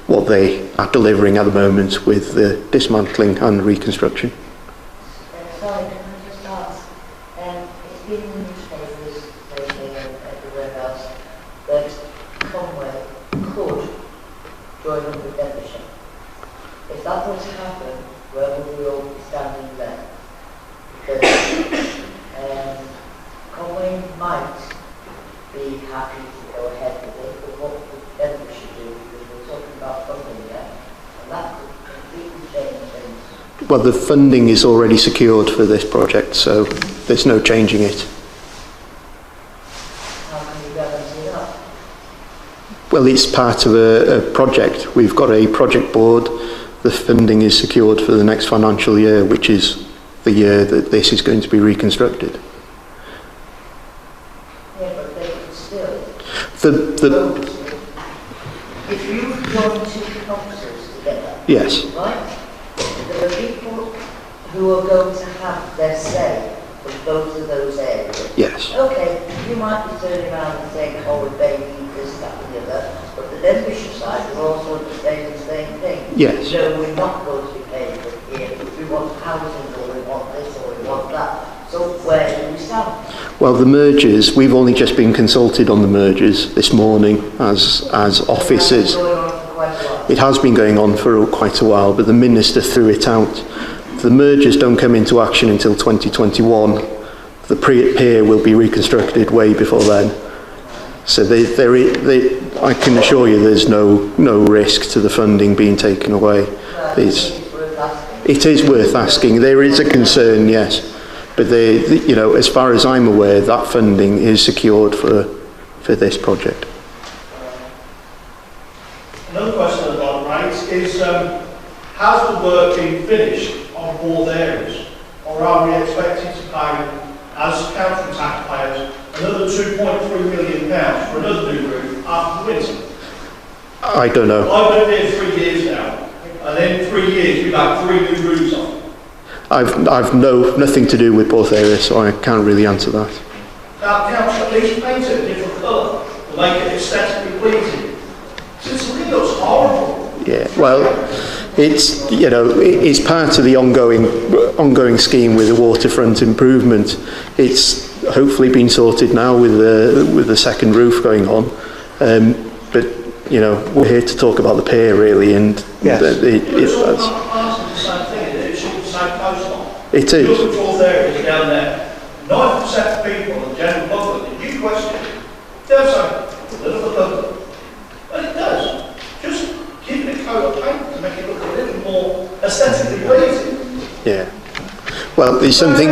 what they are delivering at the moment with the dismantling and reconstruction. Sorry, can I just ask? It's been in the newspapers lately and everywhere else that Conway could join up with Denbighshire. If that were to happen, where would we all be standing then? Because Conway might be happy to go ahead with it, but what would Denbighshire do? Because we're talking about funding there, and that could completely change things. Well, the funding is already secured for this project, so there's no changing it. How can you guarantee that? Well, it's part of a project. We've got a project board. The funding is secured for the next financial year, which is the year that this is going to be reconstructed. Yeah, but they could still. If you join two councils together, yes. Right? There are people who are going to have their say in both of those areas. Yes. Okay, you might be turning around and saying, oh, we pay this, that, and the other, but the Denbighshire side are also saying the same thing. Yes. No, we're not going to be paying for it here. We want housing, or we want this, or we want that. So where do we stand? Well, the mergers, we've only just been consulted on the mergers this morning as officers. Going on for quite a while. it has been going on for quite a while, but the Minister threw it out. The mergers don't come into action until 2021. The pier will be reconstructed way before then. So I can assure you there's no risk to the funding being taken away. It is worth asking. There is a concern, yes. But as far as I'm aware, that funding is secured for this project. Another question I'd like to raise is, has the work been finished on both areas, or are we expected to pay, as council taxpayers, another £2.3 million for another new roof after the winter? I don't know. I've been here 3 years now, and in 3 years we've had 3 new roofs on. I've nothing to do with both areas, so I can't really answer that. Now, council at least paint it a different colour to make it aesthetically pleasing. Since it looks horrible. Yeah, well, it's part of the ongoing scheme with the waterfront improvement. It's hopefully been sorted now with the second roof going on. But we're here to talk about the pier really, and yes. It is. Look at all there is down there. 90% of people, the general public, if you question it, they'll say, a little bit ugly. And it does. Just give it a coat of paint to make it look a little more aesthetically pleasing. Yeah. Well, there's something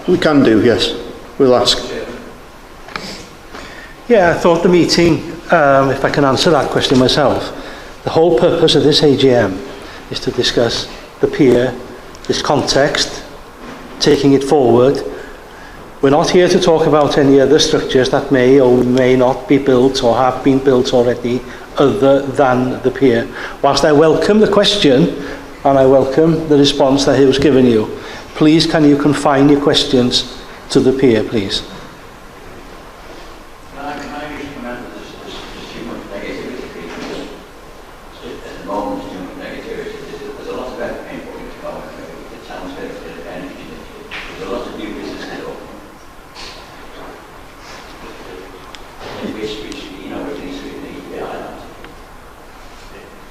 we can do, yes. We'll ask. Yeah, I thought the meeting, if I can answer that question myself, the whole purpose of this AGM is to discuss the pier, this context, taking it forward. We're not here to talk about any other structures that may or may not be built or have been built already other than the pier. Whilst I welcome the question and I welcome the response that he was giving you, please can you confine your questions to the pier, please?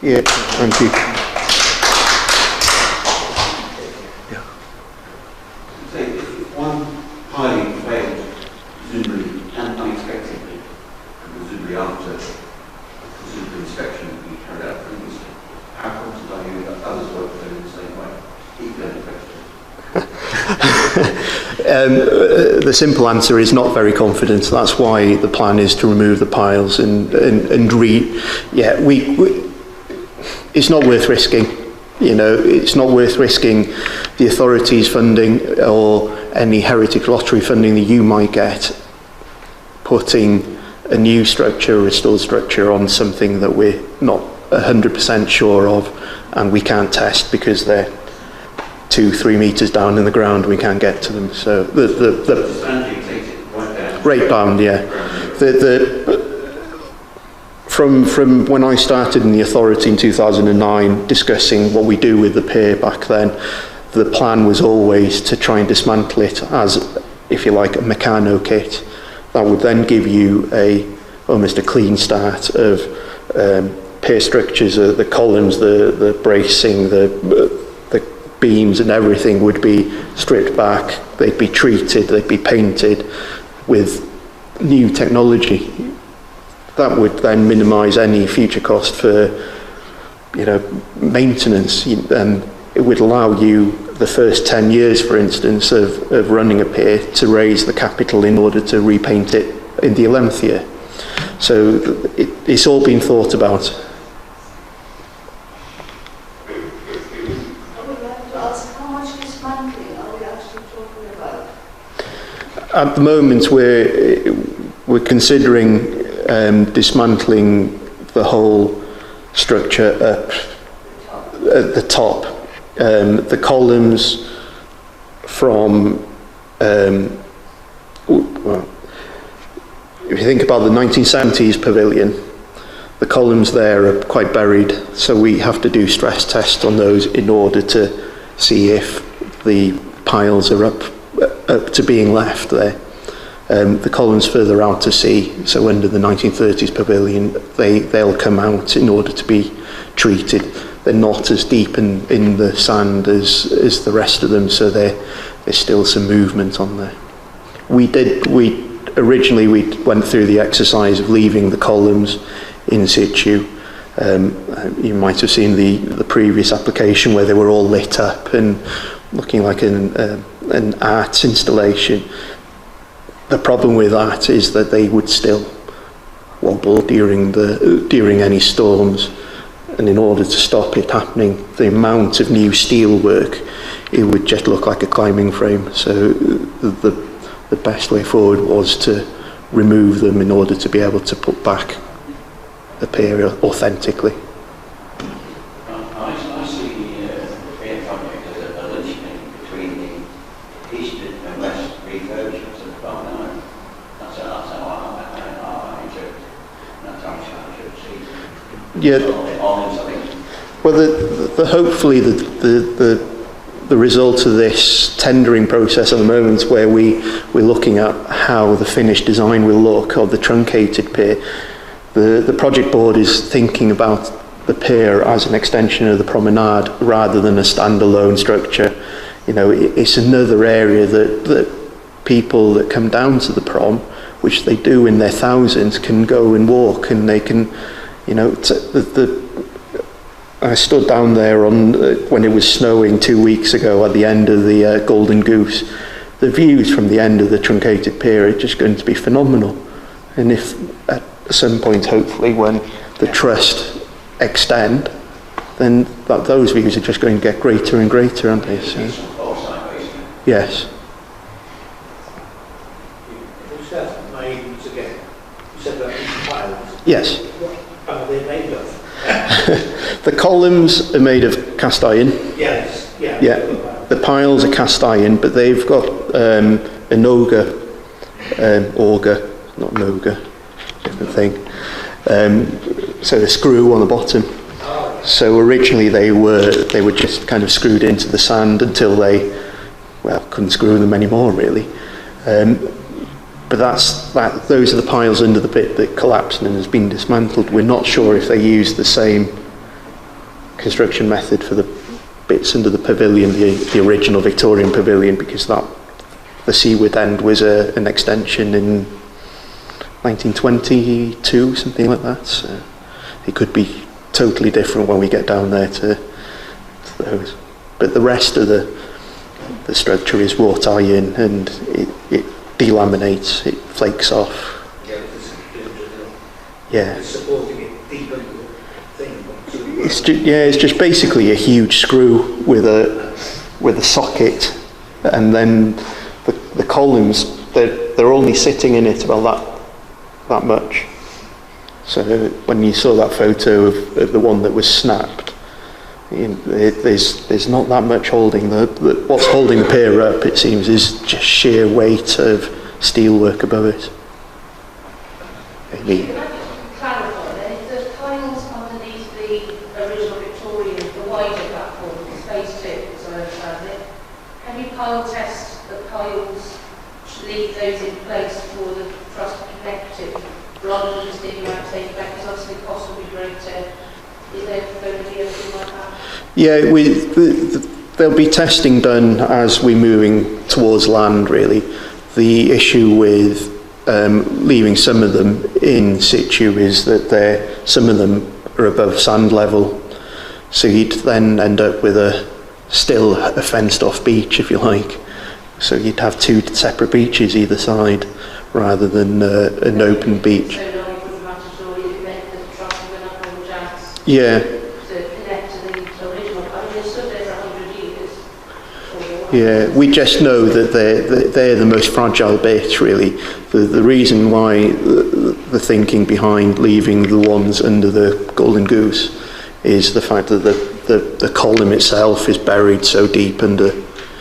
Yeah, thank you. Yeah. So if one piling failed, presumably and unexpectedly, and presumably after presumably inspection that we carried out previously, how confident are you that others won't do in the same way? Keep going question. The simple answer is not very confident. That's why the plan is to remove the piles it's not worth risking. It's not worth risking the authorities' funding or any heritage lottery funding that you might get, putting a new structure, a restored structure on something that we're not 100% sure of and we can't test because they're 2-3 metres down in the ground, we can't get to them. So rate bound, yeah. From when I started in the authority in 2009, discussing what we do with the pier back then, the plan was always to try and dismantle it as, if you like, a meccano kit. That would then give you almost a clean start of pier structures, the columns, the bracing, the beams and everything would be stripped back, they'd be treated, they'd be painted with new technology. That would then minimise any future cost for, maintenance, and it would allow you the first 10 years, for instance, of running a pier to raise the capital in order to repaint it in the 11th year. So it's all been thought about. I would like to ask, how much dismantling are we actually talking about? At the moment, we're considering dismantling the whole structure up at the top. The columns from, if you think about the 1970s pavilion, the columns there are quite buried, so we have to do stress tests on those in order to see if the piles are up to being left there. The columns further out to sea, so under the 1930s pavilion, they'll come out in order to be treated. They're not as deep in the sand as the rest of them, so there's still some movement on there. Originally we went through the exercise of leaving the columns in situ. You might have seen the previous application where they were all lit up and looking like an art installation. The problem with that is that they would still wobble during any storms, and in order to stop it happening, the amount of new steel work, it would just look like a climbing frame. So the best way forward was to remove them in order to be able to put back the pier authentically. I see the Pier project as a linchpin between the east and west refurbishments of the promenade. That's how I interpret it. That's how I should see it. Yeah. Well, hopefully the result of this tendering process at the moment, where we're looking at how the finished design will look of the truncated pier, the project board is thinking about the pier as an extension of the promenade rather than a standalone structure. You know, it's another area that people that come down to the prom, which they do in their thousands, can go and walk, and they can, you know, I stood down there when it was snowing 2 weeks ago at the end of the Golden Goose. The views from the end of the truncated pier are just going to be phenomenal. And if at some point, hopefully, when the trust extend, then those views are just going to get greater and greater, aren't they? So, yes. Yes. What are they made of? The columns are made of cast iron. Yes, yeah. Yeah. The piles are cast iron, but they've got an auger, not an ogre, different thing. So the screw on the bottom. So originally they were just kind of screwed into the sand until they, couldn't screw them anymore really. But those are the piles under the pit that collapsed and has been dismantled. We're not sure if they used the same construction method for the bits under the pavilion, the original Victorian pavilion, because the seaward end was an extension in 1922, something like that. So it could be totally different when we get down there to those. But the rest of the structure is wrought iron, and it delaminates, it flakes off. Yeah. It's just basically a huge screw with a socket, and then the columns, they're only sitting in it about that much. So when you saw that photo of the one that was snapped, there's not that much holding. What's holding the pier up, it seems, is just sheer weight of steelwork above it. Maybe. Can I just clarify then, if the piles underneath the original Victorian, the wider platform, phase 2, as I understand it, can you pile test the piles, leave those in place for the trust to connect to, rather than just digging out, taking back, because obviously the cost will be greater. Is there going to be anything like that? Yeah, there'll be testing done as we're moving towards land, really. The issue with leaving some of them in situ is that some of them are above sand level, so you'd then end up with still a fenced off beach, if you like. So you'd have two separate beaches either side, rather than an open beach. Yeah. Yeah, we just know that they're the most fragile bit, really. The reason why the thinking behind leaving the ones under the Golden Goose is the fact that the column itself is buried so deep under.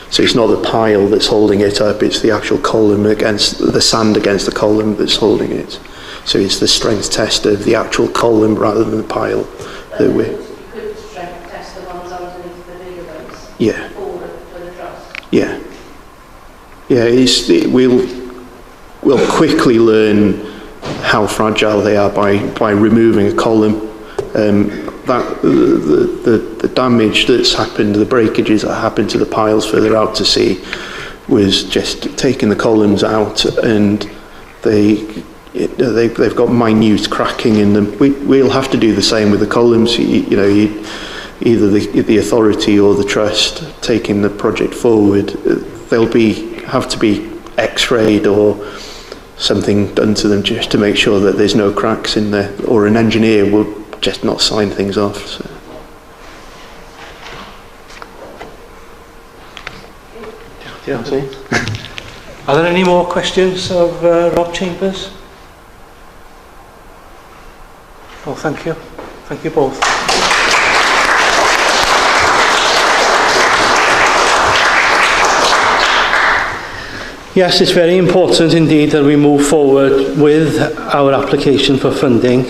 So it's not the pile that's holding it up, it's the actual column against the sand against the column that's holding it. So it's the strength test of the actual column rather than the pile that we. You could strength test the ones underneath the bigger ones. Yeah. For the trust. Yeah. Yeah, we'll quickly learn how fragile they are by removing a column. The damage that's happened, the breakages that happened to the piles further out to sea, was just taking the columns out, and they've got minute cracking in them. We'll have to do the same with the columns. Either the authority or the trust taking the project forward, they'll have to be x-rayed or something done to them just to make sure that there's no cracks in there, or an engineer will just not sign things off. So. Are there any more questions of Rob Chambers? Oh, thank you. Thank you both. Yes, it's very important indeed that we move forward with our application for funding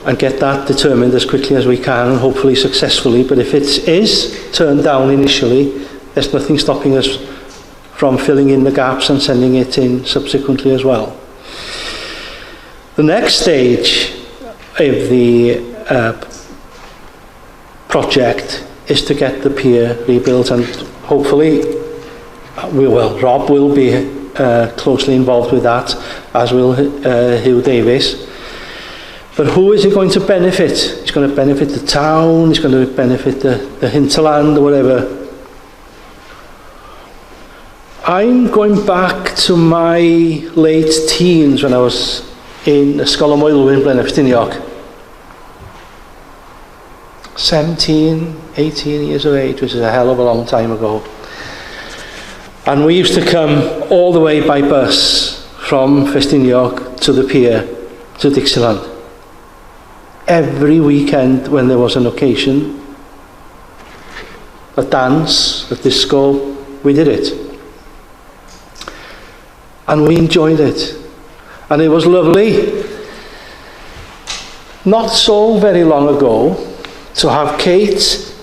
and get that determined as quickly as we can, and hopefully successfully. But if it is turned down initially, there's nothing stopping us from filling in the gaps and sending it in subsequently as well. The next stage of the project is to get the pier rebuilt, and hopefully Rob will be closely involved with that, as will Hugh Davis. But who is it going to benefit? It's going to benefit the town, it's going to benefit the hinterland or whatever. I'm going back to my late teens when I was in Ysgol y Moelwyn, Blaenau 17, 18 years of age, which is a hell of a long time ago. And we used to come all the way by bus from Ffestiniog to the pier, to Dixieland. Every weekend when there was an occasion, a dance, a disco, we did it. And we enjoyed it. And it was lovely, not so very long ago, to have Kate.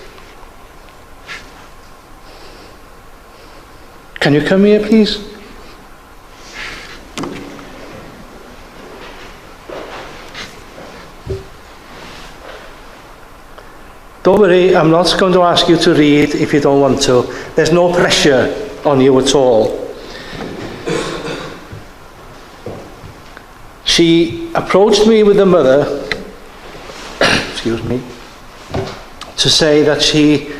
Can you come here, please? Don't worry, I'm not going to ask you to read if you don't want to. There's no pressure on you at all. She approached me with the mother, excuse me, to say that she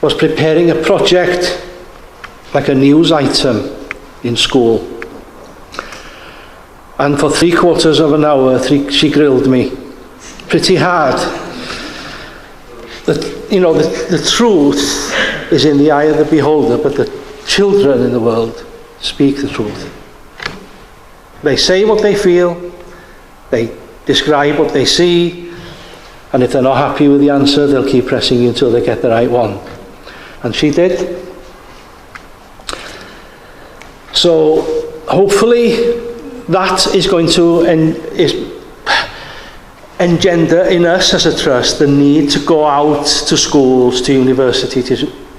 was preparing a project, like a news item in school. And for 3/4 of an hour, she grilled me pretty hard. The truth is in the eye of the beholder, but the children in the world speak the truth. They say what they feel, they describe what they see, and if they're not happy with the answer, they'll keep pressing you until they get the right one. And she did. So hopefully that is going to engender in us as a trust the need to go out to schools, to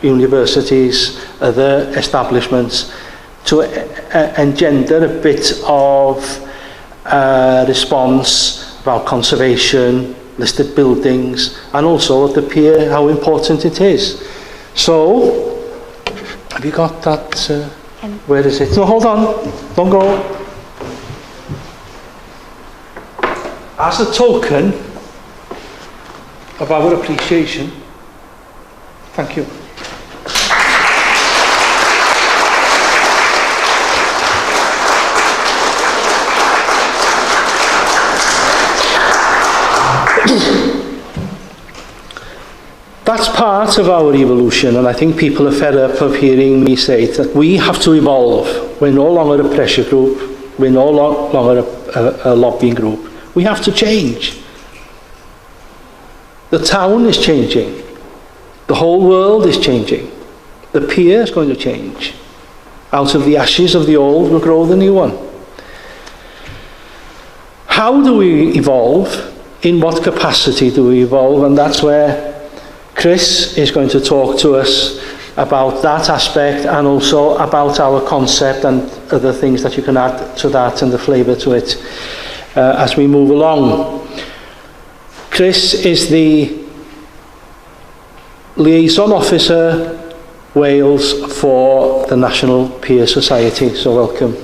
universities, other establishments, to engender a bit of response about conservation, listed buildings, and also at the pier, how important it is. So, have you got that? Where is it? No, hold on. Don't go. As a token of our appreciation, thank you. That's part of our evolution, and I think people are fed up of hearing me say that we have to evolve. We're no longer a pressure group. We're no longer a lobbying group. We have to change. The town is changing. The whole world is changing. The pier is going to change. Out of the ashes of the old will grow the new one. How do we evolve? In what capacity do we evolve? And that's where Chris is going to talk to us about that aspect, and also about our concept and other things that you can add to that and the flavour to it as we move along. Chris is the liaison officer Wales for the National Pier Society, so welcome.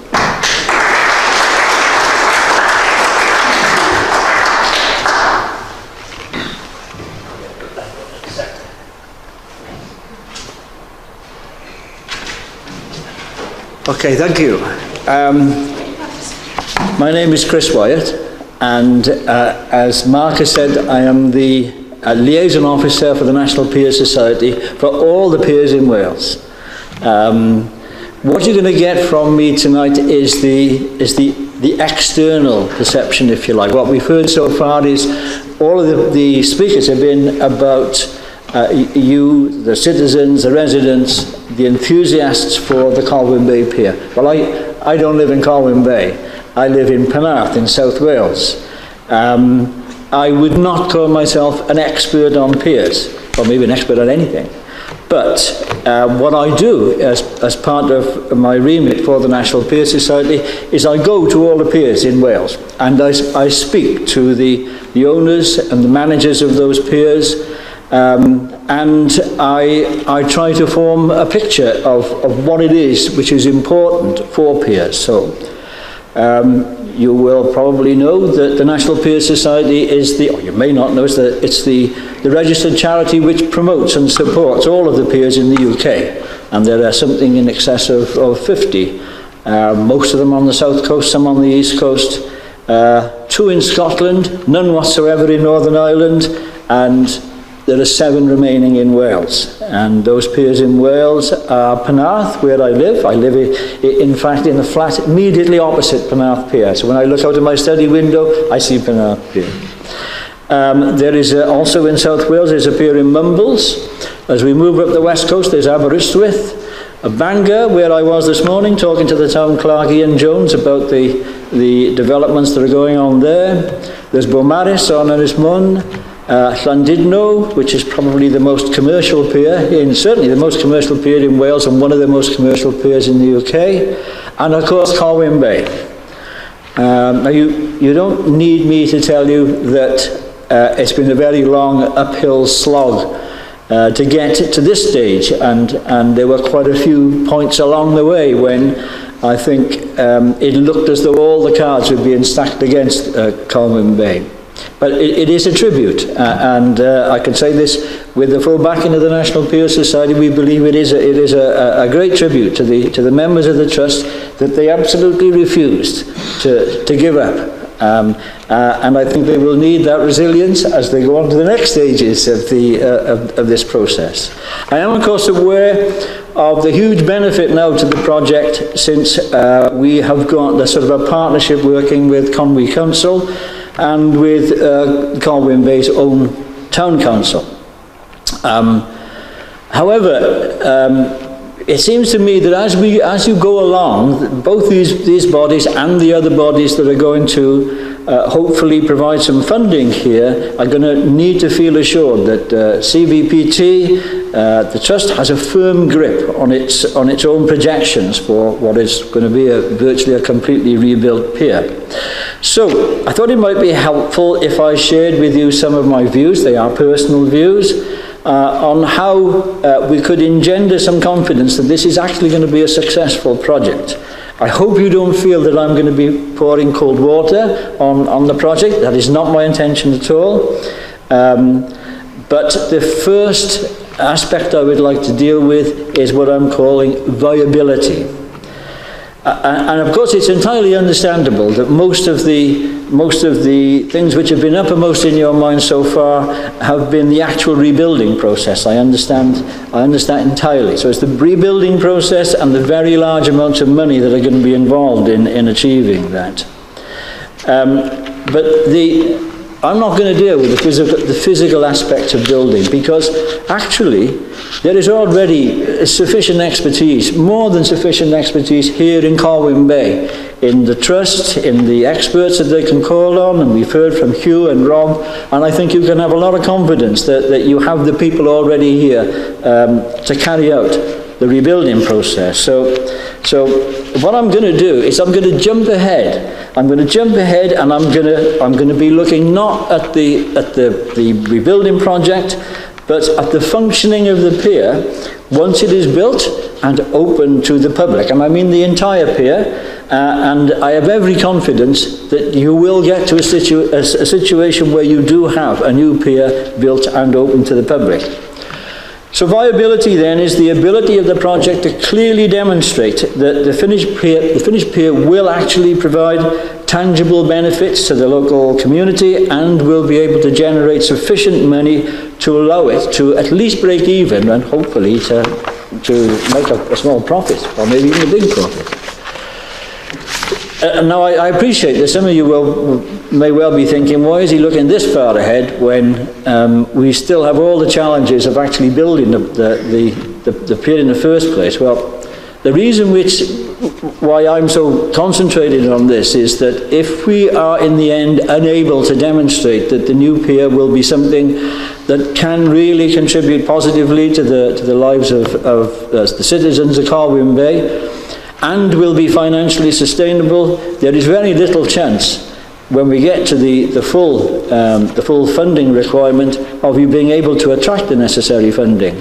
Okay, thank you. My name is Chris Wyatt, and as Mark has said, I am the liaison officer for the National Pier Society for all the piers in Wales. What you're going to get from me tonight is the external perception, if you like. What we've heard so far is all of the speakers have been about you, the citizens, the residents, the enthusiasts for the Colwyn Bay Pier. Well, I don't live in Colwyn Bay. I live in Penarth in South Wales. I would not call myself an expert on piers, or maybe an expert on anything. But what I do as part of my remit for the National Pier Society is I go to all the piers in Wales, and I speak to the owners and the managers of those piers, and I try to form a picture of what it is which is important for piers. So you will probably know that the National Pier Society is or you may not know, it's the registered charity which promotes and supports all of the piers in the UK. And there are something in excess of 50. Most of them on the south coast, some on the east coast, 2 in Scotland, none whatsoever in Northern Ireland, and there are 7 remaining in Wales. And those piers in Wales are Penarth, where I live. I live, in fact, in the flat immediately opposite Penarth Pier. So when I look out of my study window, I see Penarth Pier. There is also in South Wales, there's a pier in Mumbles. As we move up the west coast, there's Aberystwyth. Bangor, where I was this morning, talking to the town clerk Ian Jones about the developments that are going on there. There's Beaumaris on Ynys Môn. Llandudno, which is probably the most commercial pier, certainly the most commercial pier in Wales and one of the most commercial piers in the UK, and of course Colwyn Bay. Now you don't need me to tell you that it's been a very long uphill slog to get to this stage, and there were quite a few points along the way when I think it looked as though all the cards were being stacked against Colwyn Bay. But it is a tribute, and I can say this with the full backing of the National Pier Society. We believe it is a great tribute to the members of the trust that they absolutely refused to give up, and I think they will need that resilience as they go on to the next stages of this process. I am of course aware of the huge benefit now to the project since we have got the sort of a partnership working with Conwy Council and with Colwyn Bay's own town council. However, it seems to me that as you go along, both these bodies and the other bodies that are going to hopefully provide some funding here are going to need to feel assured that CVPT, the Trust, has a firm grip on its own projections for what is going to be virtually a completely rebuilt pier. So I thought it might be helpful if I shared with you some of my views, they are personal views, on how we could engender some confidence that this is actually going to be a successful project. I hope you don't feel that I'm going to be pouring cold water on the project. That is not my intention at all. But the first aspect I would like to deal with is what I'm calling viability. And of course it's entirely understandable that most of the things which have been uppermost in your mind so far have been the actual rebuilding process. I understand entirely. So it's the rebuilding process and the very large amounts of money that are going to be involved in achieving that. But I'm not going to deal with the physical aspect of building, because actually there is already sufficient expertise, more than sufficient expertise here in Colwyn Bay. in the trust, in the experts that they can call on, and we've heard from Hugh and Rob, and I think you can have a lot of confidence that you have the people already here to carry out the rebuilding process. So what I'm going to do is I'm going to jump ahead. I'm going to jump ahead, and I'm going to be looking not at the rebuilding project, but at the functioning of the pier once it is built and open to the public. And I mean the entire pier. And I have every confidence that you will get to a situation where you do have a new pier built and open to the public. So viability then is the ability of the project to clearly demonstrate that the finished pier will actually provide tangible benefits to the local community and will be able to generate sufficient money to allow it to at least break even and hopefully to make a small profit, or maybe even a big profit. Now, I appreciate that some of you may well be thinking, why is he looking this far ahead when we still have all the challenges of actually building the pier in the first place? Well, the reason why I'm so concentrated on this is that if we are in the end unable to demonstrate that the new pier will be something that can really contribute positively to the lives of the citizens of Colwyn Bay, and will be financially sustainable, there is very little chance when we get to the full funding requirement of you being able to attract the necessary funding,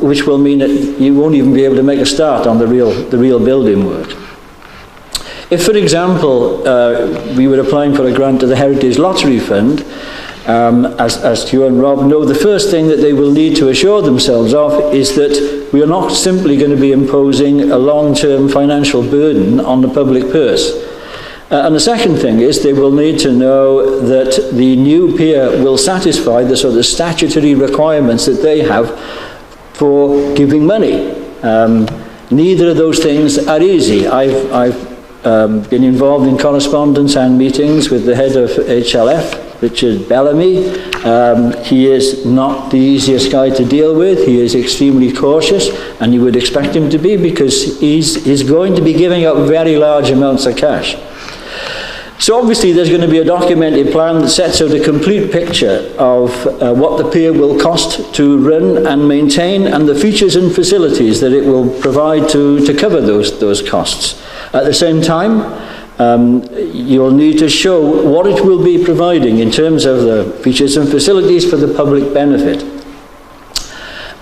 which will mean that you won't even be able to make a start on the real building work. If, for example, we were applying for a grant to the Heritage Lottery Fund, as Hugh and Rob know, the first thing that they will need to assure themselves of is that we are not simply going to be imposing a long-term financial burden on the public purse. And the second thing is they will need to know that the new pier will satisfy the sort of statutory requirements that they have for giving money. Neither of those things are easy. I've been involved in correspondence and meetings with the head of HLF, Richard Bellamy. He is not the easiest guy to deal with. He is extremely cautious, and you would expect him to be, because he's going to be giving up very large amounts of cash. So obviously there's going to be a documented plan that sets out a complete picture of what the pier will cost to run and maintain, and the features and facilities that it will provide to cover those costs. At the same time, you'll need to show what it will be providing in terms of the features and facilities for the public benefit.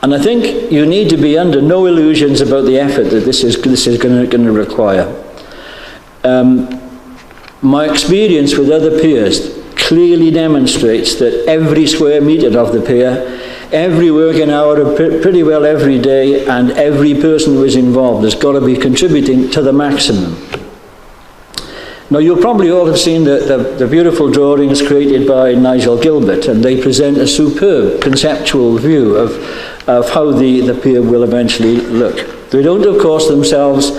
And I think you need to be under no illusions about the effort that this is going to require. My experience with other piers clearly demonstrates that every square metre of the pier, every working hour of pretty well every day, and every person who is involved has got to be contributing to the maximum. Now, you'll probably all have seen the beautiful drawings created by Nigel Gilbert, and they present a superb conceptual view of how the pier will eventually look. They don't, of course, themselves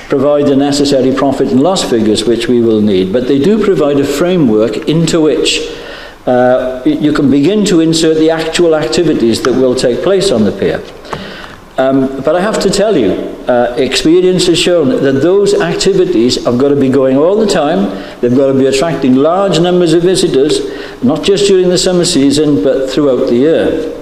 provide the necessary profit and loss figures which we will need, but they do provide a framework into which you can begin to insert the actual activities that will take place on the pier. But I have to tell you, experience has shown that those activities have got to be going all the time. They've got to be attracting large numbers of visitors, not just during the summer season, but throughout the year.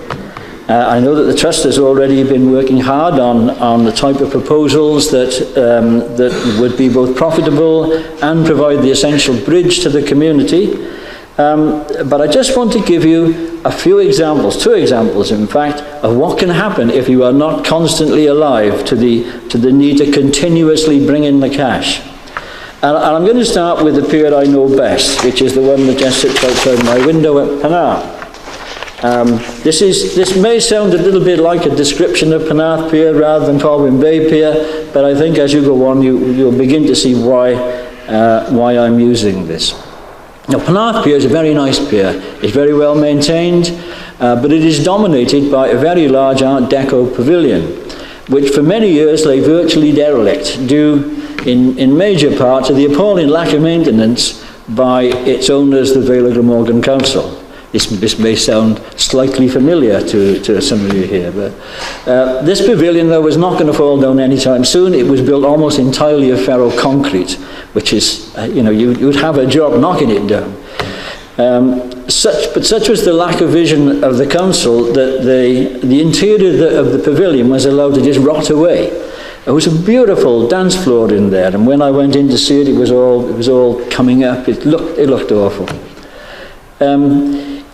I know that the Trust has already been working hard on the type of proposals that would be both profitable and provide the essential bridge to the community. But I just want to give you a few examples, 2 examples in fact, of what can happen if you are not constantly alive to the need to continuously bring in the cash. And I'm going to start with the pier I know best, which is the one that just sits outside my window at Penarth. This may sound a little bit like a description of Penarth Pier rather than Colwyn Bay Pier, but I think as you go on you'll begin to see why I'm using this. Now, Penarth Pier is a very nice pier. It's very well maintained, but it is dominated by a very large Art Deco pavilion, which for many years lay virtually derelict, due in major part to the appalling lack of maintenance by its owners, the Vale of Glamorgan Council. This may sound slightly familiar to some of you here, but this pavilion, though, was not going to fall down anytime soon. It was built almost entirely of ferro-concrete, which is, you'd have a job knocking it down. Such was the lack of vision of the council that the interior of the pavilion was allowed to just rot away. There was a beautiful dance floor in there, and when I went in to see it, it was all coming up. It looked awful.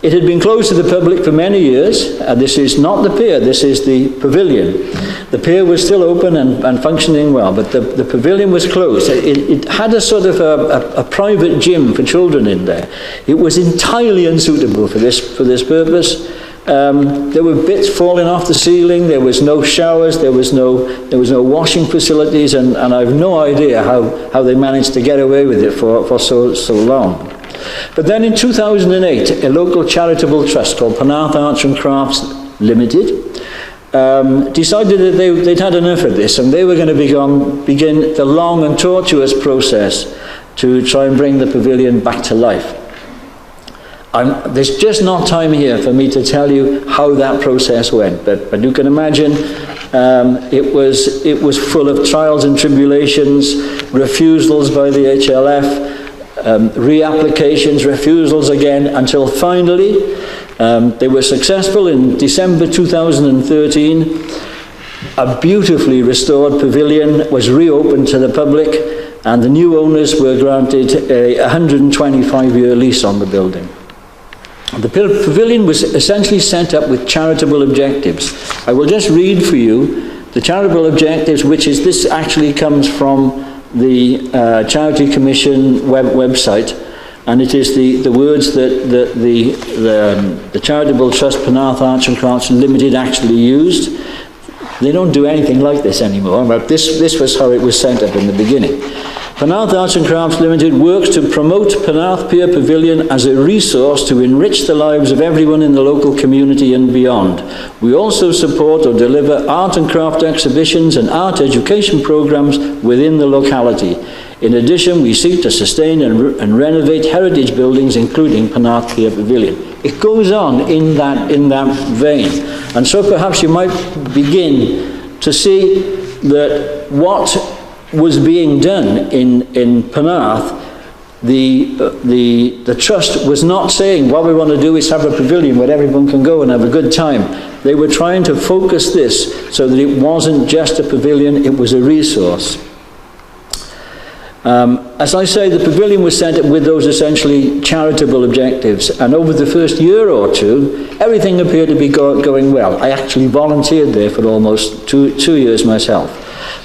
It had been closed to the public for many years. This is not the pier, this is the pavilion. The pier was still open and functioning well, but the pavilion was closed. It had a sort of a private gym for children in there. It was entirely unsuitable for this purpose. There were bits falling off the ceiling, there was no showers, there was no washing facilities, and I've no idea how they managed to get away with it for so long. But then in 2008, a local charitable trust called Penarth Arts and Crafts Limited decided that they'd had enough of this, and they were going to begin the long and tortuous process to try and bring the pavilion back to life. There's just not time here for me to tell you how that process went, but you can imagine it was full of trials and tribulations, refusals by the HLF, reapplications, refusals again, until finally they were successful. In December 2013, a beautifully restored pavilion was reopened to the public, and the new owners were granted a 125-year lease on the building. The pavilion was essentially set up with charitable objectives. I will just read for you the charitable objectives, this actually comes from the Charity Commission website, and it is the words that the Charitable Trust Penarth Arts and Crafts Limited actually used. They don't do anything like this anymore, but this was how it was set up in the beginning. Penarth Arts and Crafts Limited works to promote Penarth Pier Pavilion as a resource to enrich the lives of everyone in the local community and beyond. We also support or deliver art and craft exhibitions and art education programs within the locality. In addition, we seek to sustain and renovate heritage buildings, including Penarth Pier Pavilion. It goes on in that vein. And so perhaps you might begin to see that what was being done in Penarth, the trust was not saying what we want to do is have a pavilion where everyone can go and have a good time. They were trying to focus this so that it wasn't just a pavilion, it was a resource. As I say, the pavilion was set up with those essentially charitable objectives, and over the first year or two, everything appeared to be going well. I actually volunteered there for almost two years myself.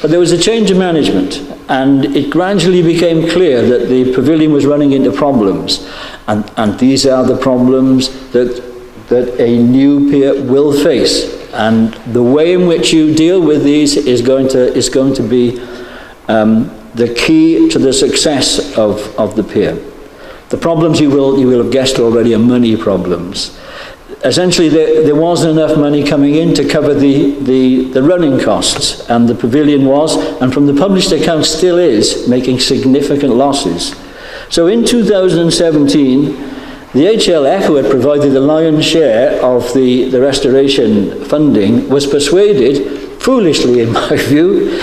But there was a change of management, and it gradually became clear that the pavilion was running into problems, and these are the problems that a new pier will face, and the way in which you deal with these is going to be the key to the success of the pier. The problems you will have guessed already are money problems. Essentially, there wasn't enough money coming in to cover the running costs, and the pavilion was, and from the published accounts still is, making significant losses. So in 2017, the HLF, who had provided the lion's share of the restoration funding, was persuaded, foolishly in my view,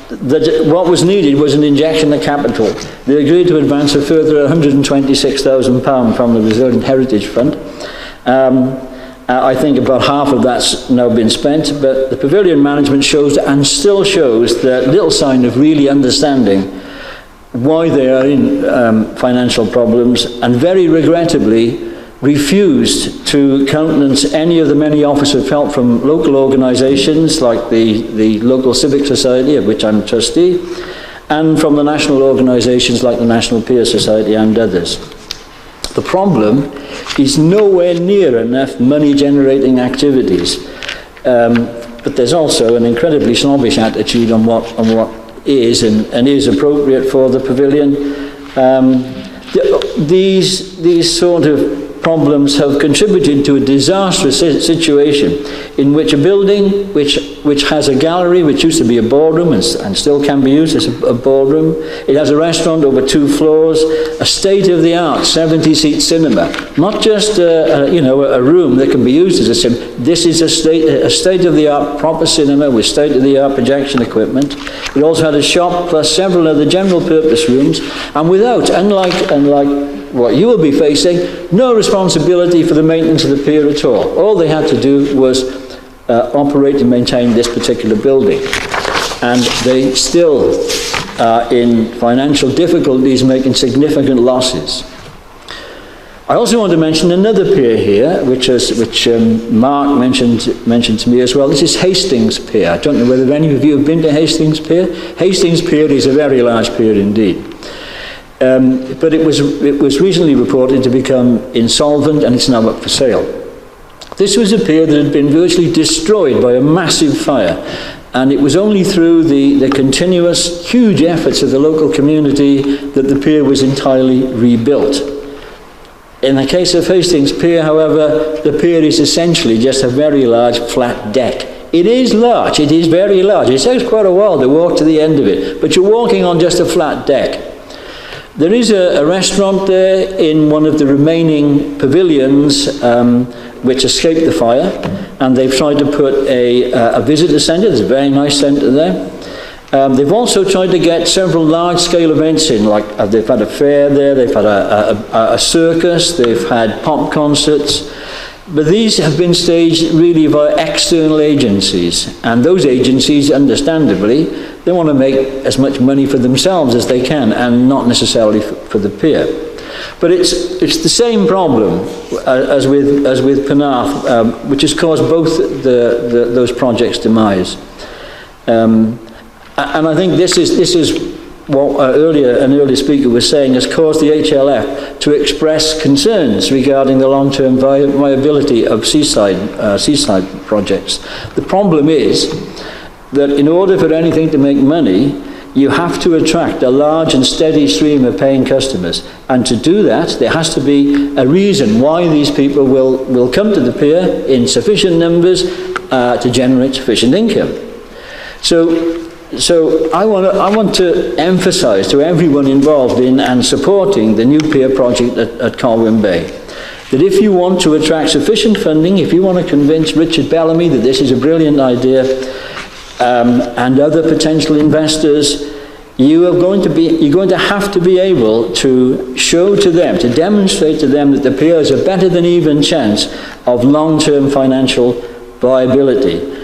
that what was needed was an injection of capital. They agreed to advance a further £126,000 from the Resilient Heritage Fund. I think about half of that's now been spent, but the pavilion management shows and still shows that little sign of really understanding why they are in financial problems, and very regrettably refused to countenance any of the many offers of help from local organisations like the local civic society, of which I'm trustee, and from the national organisations like the National Pier Society and others. The problem is nowhere near enough money-generating activities, but there's also an incredibly snobbish attitude on what is and is appropriate for the pavilion. These sort of problems have contributed to a disastrous situation in which a building which which has a gallery, which used to be a ballroom and still can be used as a ballroom. It has a restaurant over 2 floors, a state-of-the-art 70-seat cinema. Not just a room that can be used as a cinema. This is a state-of-the-art proper cinema with state-of-the-art projection equipment. It also had a shop plus several other general-purpose rooms, and without, unlike what you will be facing, no responsibility for the maintenance of the pier at all. All they had to do was operate and maintain this particular building. And they still are in financial difficulties, making significant losses. I also want to mention another pier here, which Mark mentioned to me as well. This is Hastings Pier. I don't know whether any of you have been to Hastings Pier. Hastings Pier is a very large pier indeed. But it was recently reported to become insolvent, and it's now up for sale. This was a pier that had been virtually destroyed by a massive fire, and it was only through the continuous huge efforts of the local community that the pier was entirely rebuilt. In the case of Hastings Pier, however, the pier is essentially just a very large flat deck. It is large, it is very large. It takes quite a while to walk to the end of it, but you're walking on just a flat deck. There is a restaurant there in one of the remaining pavilions which escaped the fire, and they've tried to put a visitor centre. There's a very nice centre there. They've also tried to get several large-scale events in, like they've had a fair there, they've had a circus, they've had pop concerts, but these have been staged really by external agencies, and those agencies, understandably, they want to make as much money for themselves as they can, and not necessarily for the pier. But it's the same problem as with Penarth, which has caused both those projects' demise. And I think this is what an earlier speaker was saying, has caused the HLF to express concerns regarding the long-term viability of seaside projects. The problem is that in order for anything to make money, you have to attract a large and steady stream of paying customers. And to do that, there has to be a reason why these people will come to the pier in sufficient numbers to generate sufficient income. So I want to emphasise to everyone involved in and supporting the new pier project at Colwyn Bay that if you want to attract sufficient funding, if you want to convince Richard Bellamy that this is a brilliant idea, and other potential investors, you're going to have to be able to show to them, to demonstrate to them that the pier has a better than even chance of long-term financial viability.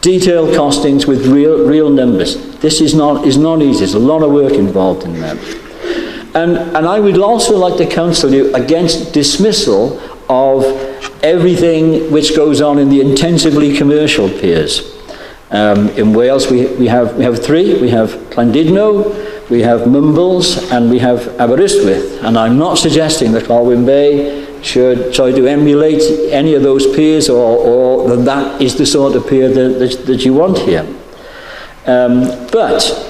Detailed costings with real numbers. This is not easy. There's a lot of work involved in that. And I would also like to counsel you against dismissal of everything which goes on in the intensively commercial piers. In Wales we have 3. We have Llandudno, we have Mumbles, and we have Aberystwyth. And I'm not suggesting that Colwyn Bay should try to emulate any of those piers, or that is the sort of pier that you want here. But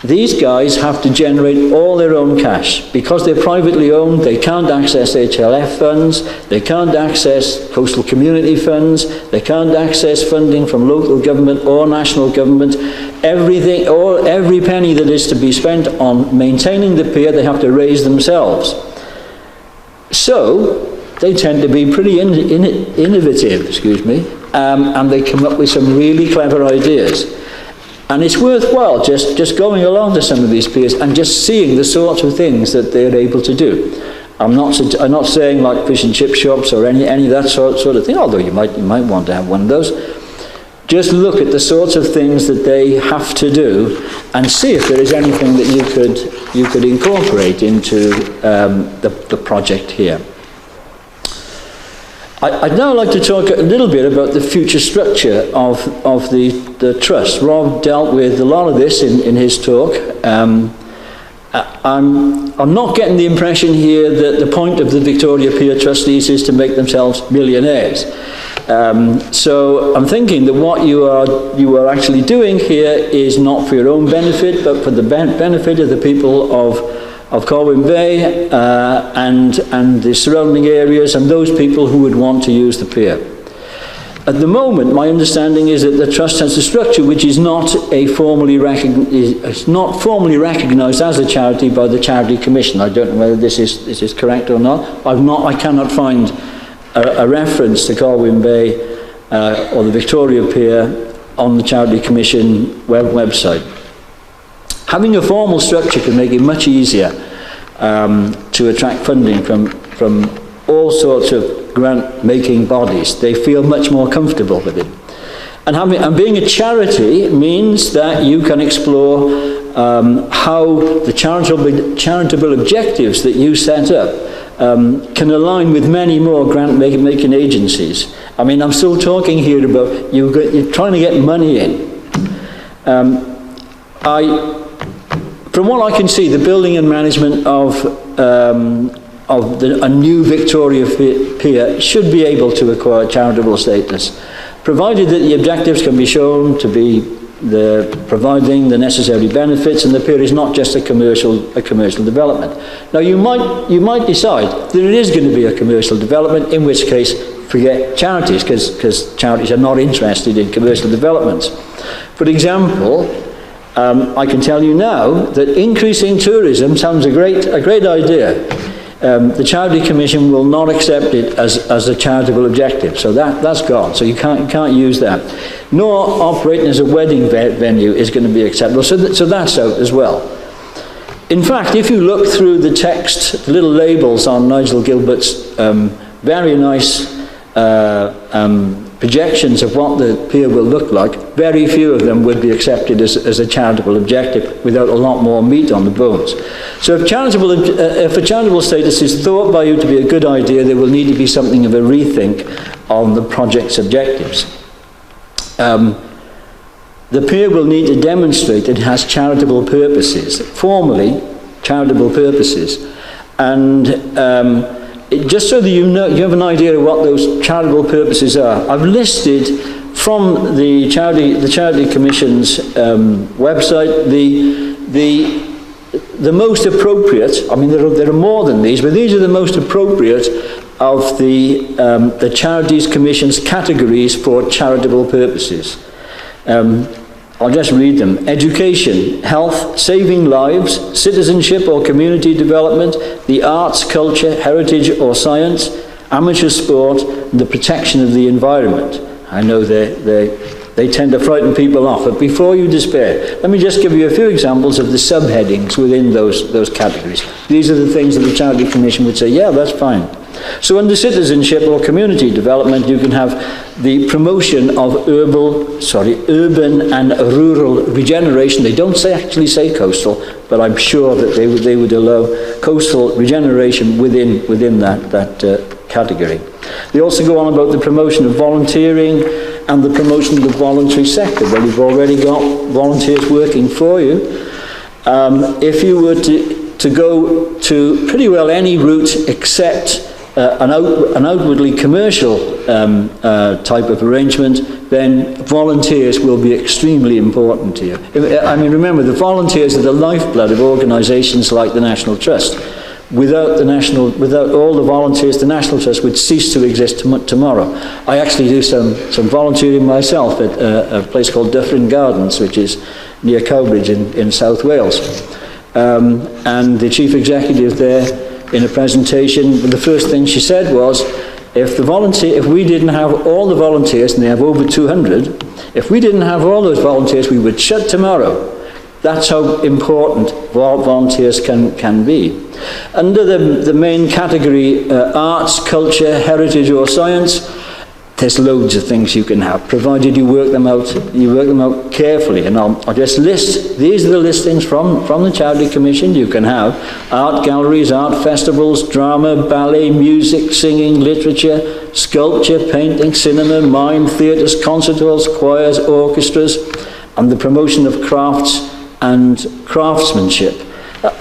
these guys have to generate all their own cash. Because they're privately owned, they can't access HLF funds, they can't access coastal community funds, they can't access funding from local government or national government. Everything, or every penny that is to be spent on maintaining the pier, they have to raise themselves. So they tend to be pretty innovative, and they come up with some really clever ideas. And it's worthwhile just going along to some of these piers and just seeing the sorts of things that they're able to do. I'm not saying like fish and chip shops or any of that sort of thing, although you might want to have one of those. Just look at the sorts of things that they have to do and see if there is anything that you could incorporate into the project here. I'd now like to talk a little bit about the future structure of the trust. Rob dealt with a lot of this in his talk. I'm not getting the impression here that the point of the Victoria Pier trustees is to make themselves millionaires. So I'm thinking that what you are actually doing here is not for your own benefit, but for the benefit of the people of Colwyn Bay and the surrounding areas and those people who would want to use the pier. At the moment, my understanding is that the trust has a structure which is not formally recognised as a charity by the Charity Commission. I don't know whether this is correct or not. I cannot find a reference to Colwyn Bay or the Victoria Pier on the Charity Commission website. Having a formal structure can make it much easier to attract funding from all sorts of grant-making bodies. They feel much more comfortable with it. And being a charity means that you can explore how the charitable objectives that you set up can align with many more grant-making agencies. I mean, I'm still talking here about you're trying to get money in. From what I can see, the building and management of a new Victoria Pier should be able to acquire charitable status, provided that the objectives can be shown to be providing the necessary benefits, and the pier is not just a commercial development. Now, you might decide that it is going to be a commercial development, in which case forget charities, because charities are not interested in commercial developments. For example, I can tell you now that increasing tourism sounds a great idea. The Charity Commission will not accept it as a charitable objective, so that's gone. So you can't use that. Nor operating as a wedding venue is going to be acceptable. So that's out as well. In fact, if you look through the text, the little labels on Nigel Gilbert's very nice projections of what the pier will look like, very few of them would be accepted as a charitable objective without a lot more meat on the bones. So if a charitable status is thought by you to be a good idea, there will need to be something of a rethink on the project's objectives. The pier will need to demonstrate it has charitable purposes, formally charitable purposes, and just so that you have an idea of what those charitable purposes are, I've listed from the Charity Commission's website the most appropriate. I mean, there are more than these, but these are the most appropriate of the Charities Commission's categories for charitable purposes. I'll just read them. Education, health, saving lives, citizenship or community development, the arts, culture, heritage or science, amateur sport, and the protection of the environment. I know they tend to frighten people off, but before you despair, let me just give you a few examples of the subheadings within those categories. These are the things that the Charity Commission would say, yeah, that's fine. So under citizenship or community development, you can have the promotion of urban and rural regeneration. They don't actually say coastal, but I'm sure that they would allow coastal regeneration within that category. They also go on about the promotion of volunteering and the promotion of the voluntary sector. Well, you've already got volunteers working for you. If you were to go to pretty well any route except an outwardly commercial type of arrangement, then volunteers will be extremely important to you. I mean, remember, the volunteers are the lifeblood of organisations like the National Trust. Without all the volunteers, the National Trust would cease to exist tomorrow. I actually do some volunteering myself at a place called Dyffryn Gardens, which is near Cowbridge in South Wales. And the chief executive there, in a presentation, the first thing she said was, if we didn't have all the volunteers, and they have over 200, if we didn't have all those volunteers, we would shut tomorrow. That's how important volunteers can be. Under the main category, arts, culture, heritage or science, there's loads of things you can have, provided you work them out carefully. And I'll just list, these are the listings from the Charity Commission. You can have art galleries, art festivals, drama, ballet, music, singing, literature, sculpture, painting, cinema, mime, theatres, concert halls, choirs, orchestras, and the promotion of crafts and craftsmanship.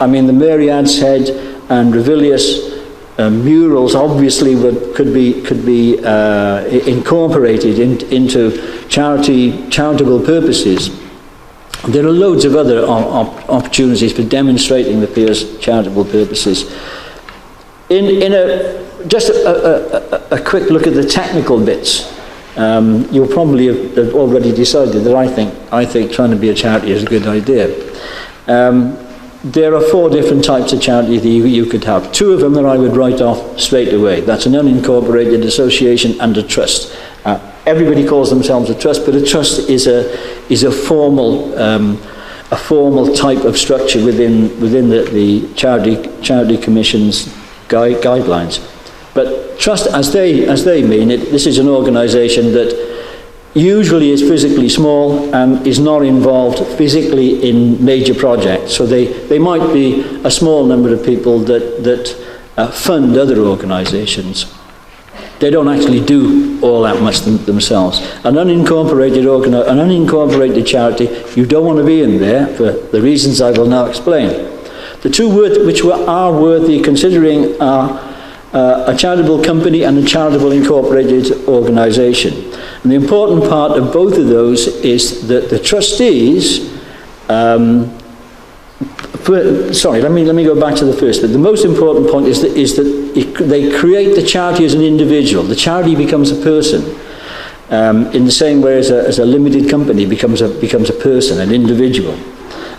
I mean, the Myriad's Head and Revilius murals obviously could be incorporated into charitable purposes. There are loads of other opportunities for demonstrating the Pier's charitable purposes. Just a quick look at the technical bits. you'll probably have already decided that I think trying to be a charity is a good idea. There are 4 different types of charity that you could have. 2 of them that I would write off straight away. That's an unincorporated association and a trust. Everybody calls themselves a trust, but a trust is a formal type of structure within the Charity Commission's guidelines. But trust, as they mean it, this is an organisation that usually is physically small and is not involved physically in major projects. So they might be a small number of people that fund other organisations. They don't actually do all that much themselves. An unincorporated charity, you don't want to be in there for the reasons I will now explain. The 2 words which are worthy considering are a charitable company and a charitable incorporated organisation. And the important part of both of those is that the trustees, let me go back to the first bit. The most important point is that they create the charity as an individual. The charity becomes a person, in the same way as a limited company becomes a person, an individual.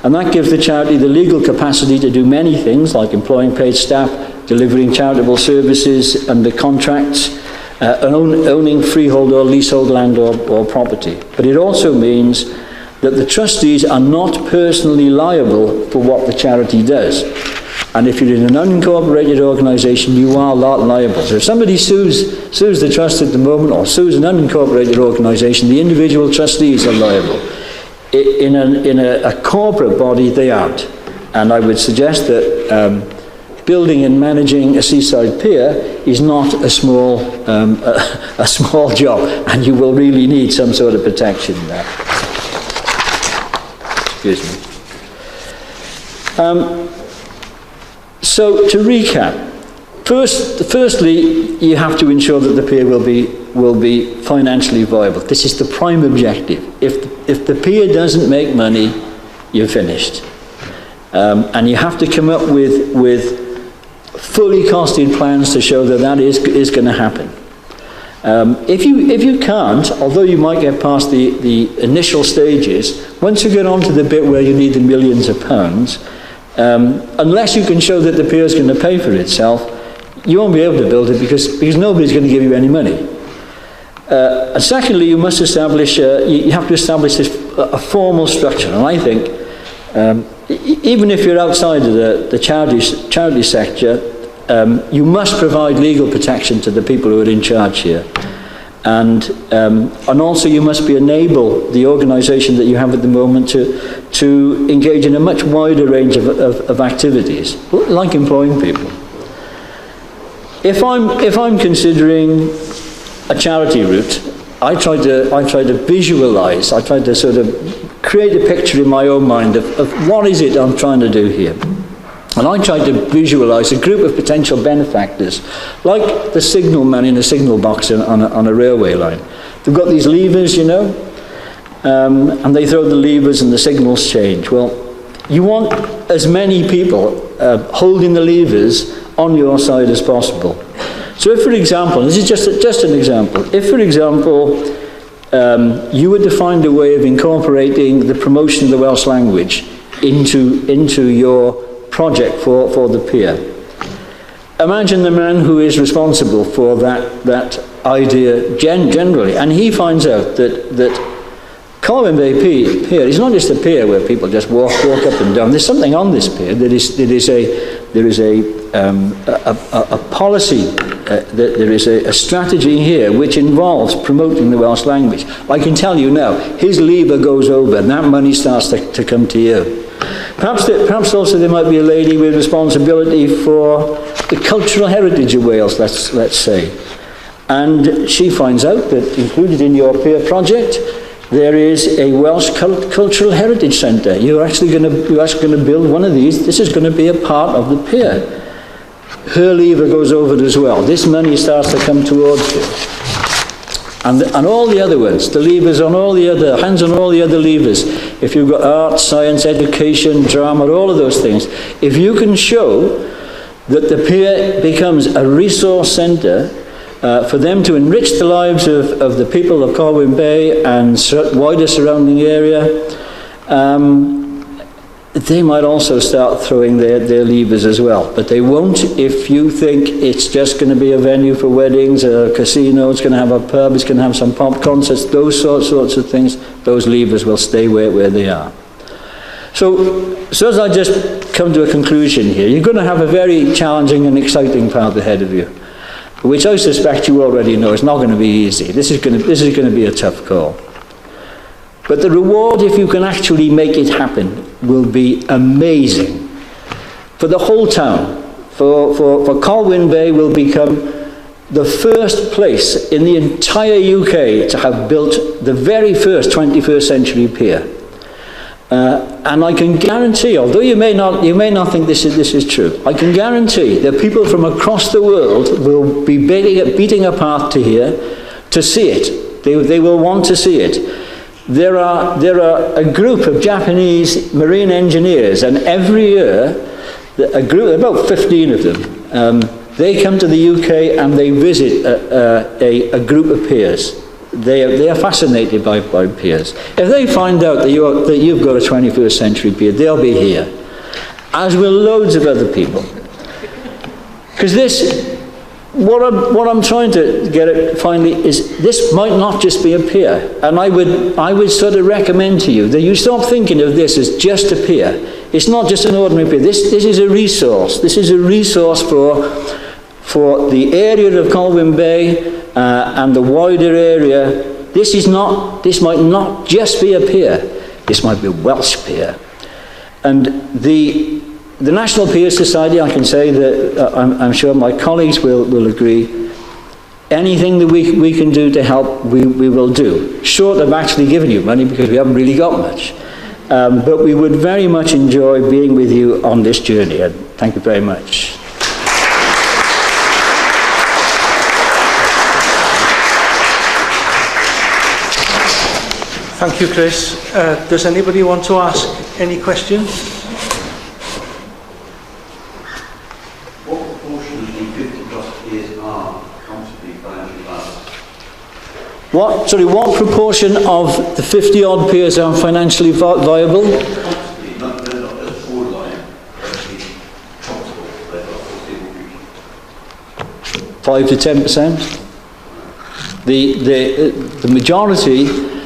And that gives the charity the legal capacity to do many things, like employing paid staff, delivering charitable services under contracts, owning freehold or leasehold land or property. But it also means that the trustees are not personally liable for what the charity does. And if you're in an unincorporated organisation, you are liable. So if somebody sues the trust at the moment or sues an unincorporated organisation, the individual trustees are liable. In a corporate body, they aren't. And I would suggest that building and managing a seaside pier is not a small job, and you will really need some sort of protection there. Excuse me. So to recap, firstly, you have to ensure that the pier will be financially viable. This is the prime objective. If the pier doesn't make money, you're finished. And you have to come up with fully costed plans to show that is going to happen. If you can't, although you might get past the initial stages, once you get on to the bit where you need the millions of pounds, unless you can show that the pier is going to pay for itself, you won't be able to build it because nobody's going to give you any money. And secondly, you must establish, you have to establish a formal structure. And I think, even if you're outside of the charity sector, you must provide legal protection to the people who are in charge here. And also you must enable the organisation that you have at the moment to engage in a much wider range of activities, like employing people. If I'm considering a charity route, I try to visualise, I try to sort of create a picture in my own mind of what is it I'm trying to do here. And I tried to visualise a group of potential benefactors, like the signalman in a signal box on a railway line. They've got these levers, you know, and they throw the levers and the signals change. Well, you want as many people holding the levers on your side as possible. So if, for example, this is just an example, if, for example, you were to find a way of incorporating the promotion of the Welsh language into your project for the pier. Imagine the man who is responsible for that idea generally, and he finds out that Colwyn Bay Pier is not just a pier where people just walk up and down. There's something on this pier there is a policy, there is a strategy here which involves promoting the Welsh language. I can tell you now, his lever goes over and that money starts to come to you. Perhaps also there might be a lady with responsibility for the cultural heritage of Wales, let's say. And she finds out that included in your pier project, there is a Welsh Cultural Heritage Centre. You're actually going to build one of these. This is going to be a part of the pier. Her lever goes over as well. This money starts to come towards you. And all the other ones, the levers on all the other, hands on all the other levers. If you've got art, science, education, drama, all of those things, if you can show that the pier becomes a resource centre for them to enrich the lives of the people of Colwyn Bay and wider surrounding area, they might also start throwing their levers as well. But they won't if you think it's just going to be a venue for weddings, a casino, it's going to have a pub, it's going to have some pop concerts, those sorts of things. Those levers will stay where they are. So as I just come to a conclusion here, you're going to have a very challenging and exciting path ahead of you, which I suspect you already know is not going to be easy. This is going to be a tough call. But the reward, if you can actually make it happen, will be amazing. For the whole town, for Colwyn Bay will become the first place in the entire UK to have built the very first 21st century pier. And I can guarantee, although you may not think this is true, I can guarantee that people from across the world will be beating a path to here to see it. They will want to see it. There are a group of Japanese marine engineers, and every year, a group, about 15 of them, they come to the UK and they visit a group of piers. They are fascinated by piers. If they find out that you've got a 21st century pier, they'll be here, as will loads of other people. Because what I'm trying to get at finally is this might not just be a pier, and I would sort of recommend to you that you stop thinking of this as just a pier. It's not just an ordinary pier. This is a resource. This is a resource for the area of Colwyn Bay and the wider area. This might not just be a pier. This might be a Welsh pier, and the National Pier Society, I can say that I'm sure my colleagues will agree, anything that we can do to help, we will do. Short of actually giving you money, because we haven't really got much. But we would very much enjoy being with you on this journey, and thank you very much. Thank you, Chris. Does anybody want to ask any questions? What proportion of the 50 odd piers are financially viable? 5 to 10%.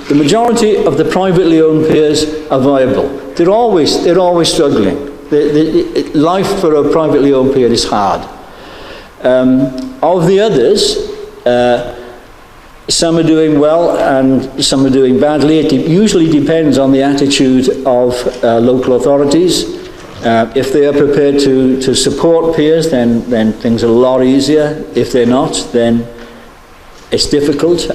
The majority of the privately owned piers are viable. They're always struggling. Life for a privately owned pier is hard. Of the others, some are doing well and some are doing badly. It usually depends on the attitude of local authorities. If they are prepared to support piers, then things are a lot easier. If they're not, then it's difficult.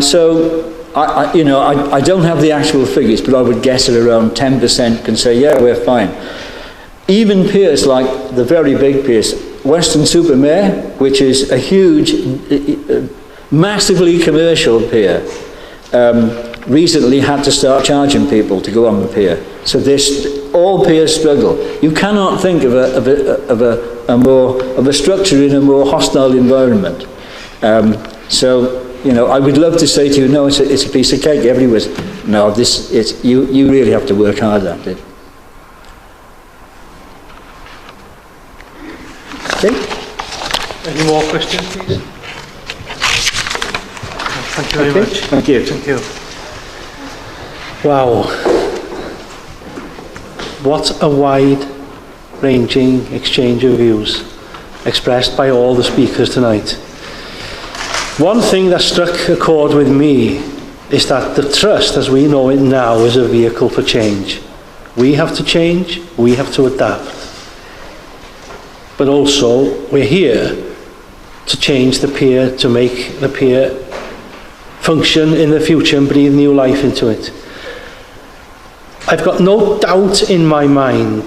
So I don't have the actual figures, but I would guess at around 10% can say, yeah, we're fine. Even piers like the very big piers, Weston-super-Mare, which is a huge, massively commercial pier, recently had to start charging people to go on the pier. So all piers struggle. You cannot think of a structure in a more hostile environment. I would love to say to you, no, it's a piece of cake. Everyone's no. You really have to work hard at it. Okay. Any more questions, please? Thank you very much. Thank you. Thank you. Wow. What a wide-ranging exchange of views expressed by all the speakers tonight. One thing that struck a chord with me is that the trust, as we know it now, is a vehicle for change. We have to change, we have to adapt. But also, we're here to change the pier, to make the pier function in the future and breathe new life into it. I've got no doubt in my mind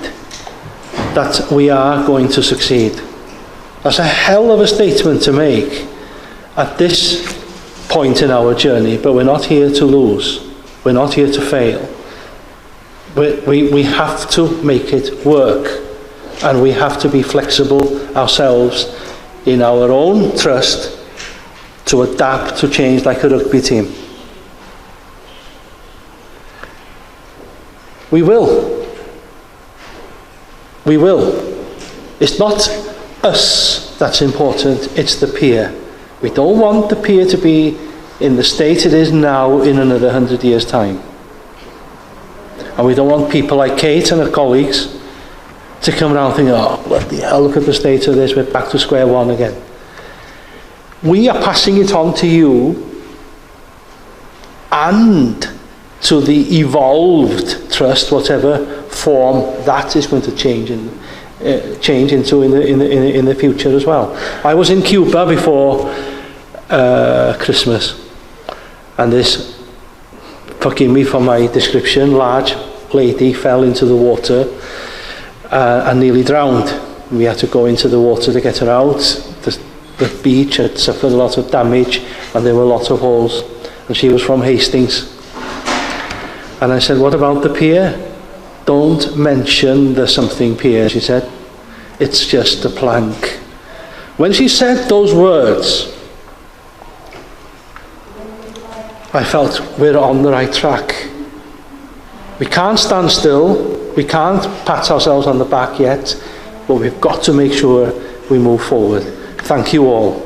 that we are going to succeed. That's a hell of a statement to make at this point in our journey, but we're not here to lose. We're not here to fail. We have to make it work, and we have to be flexible ourselves in our own trust to adapt to change like a rugby team. We will. We will. It's not us that's important, it's the pier. We don't want the pier to be in the state it is now in another 100 years' time. And we don't want people like Kate and her colleagues to come around thinking, oh, bloody hell, look at the state of this, we're back to square one again. We are passing it on to you and to the evolved trust, whatever form that is going to change into in the future as well. I was in Cuba before Christmas, and this, forgive me for my description, large lady fell into the water and nearly drowned. We had to go into the water to get her out. The beach had suffered a lot of damage and there were lots of holes, and she was from Hastings. And I said, what about the pier? Don't mention the something pier, she said. It's just a plank. When she said those words, I felt we're on the right track. We can't stand still, we can't pat ourselves on the back yet, but we've got to make sure we move forward. Thank you all.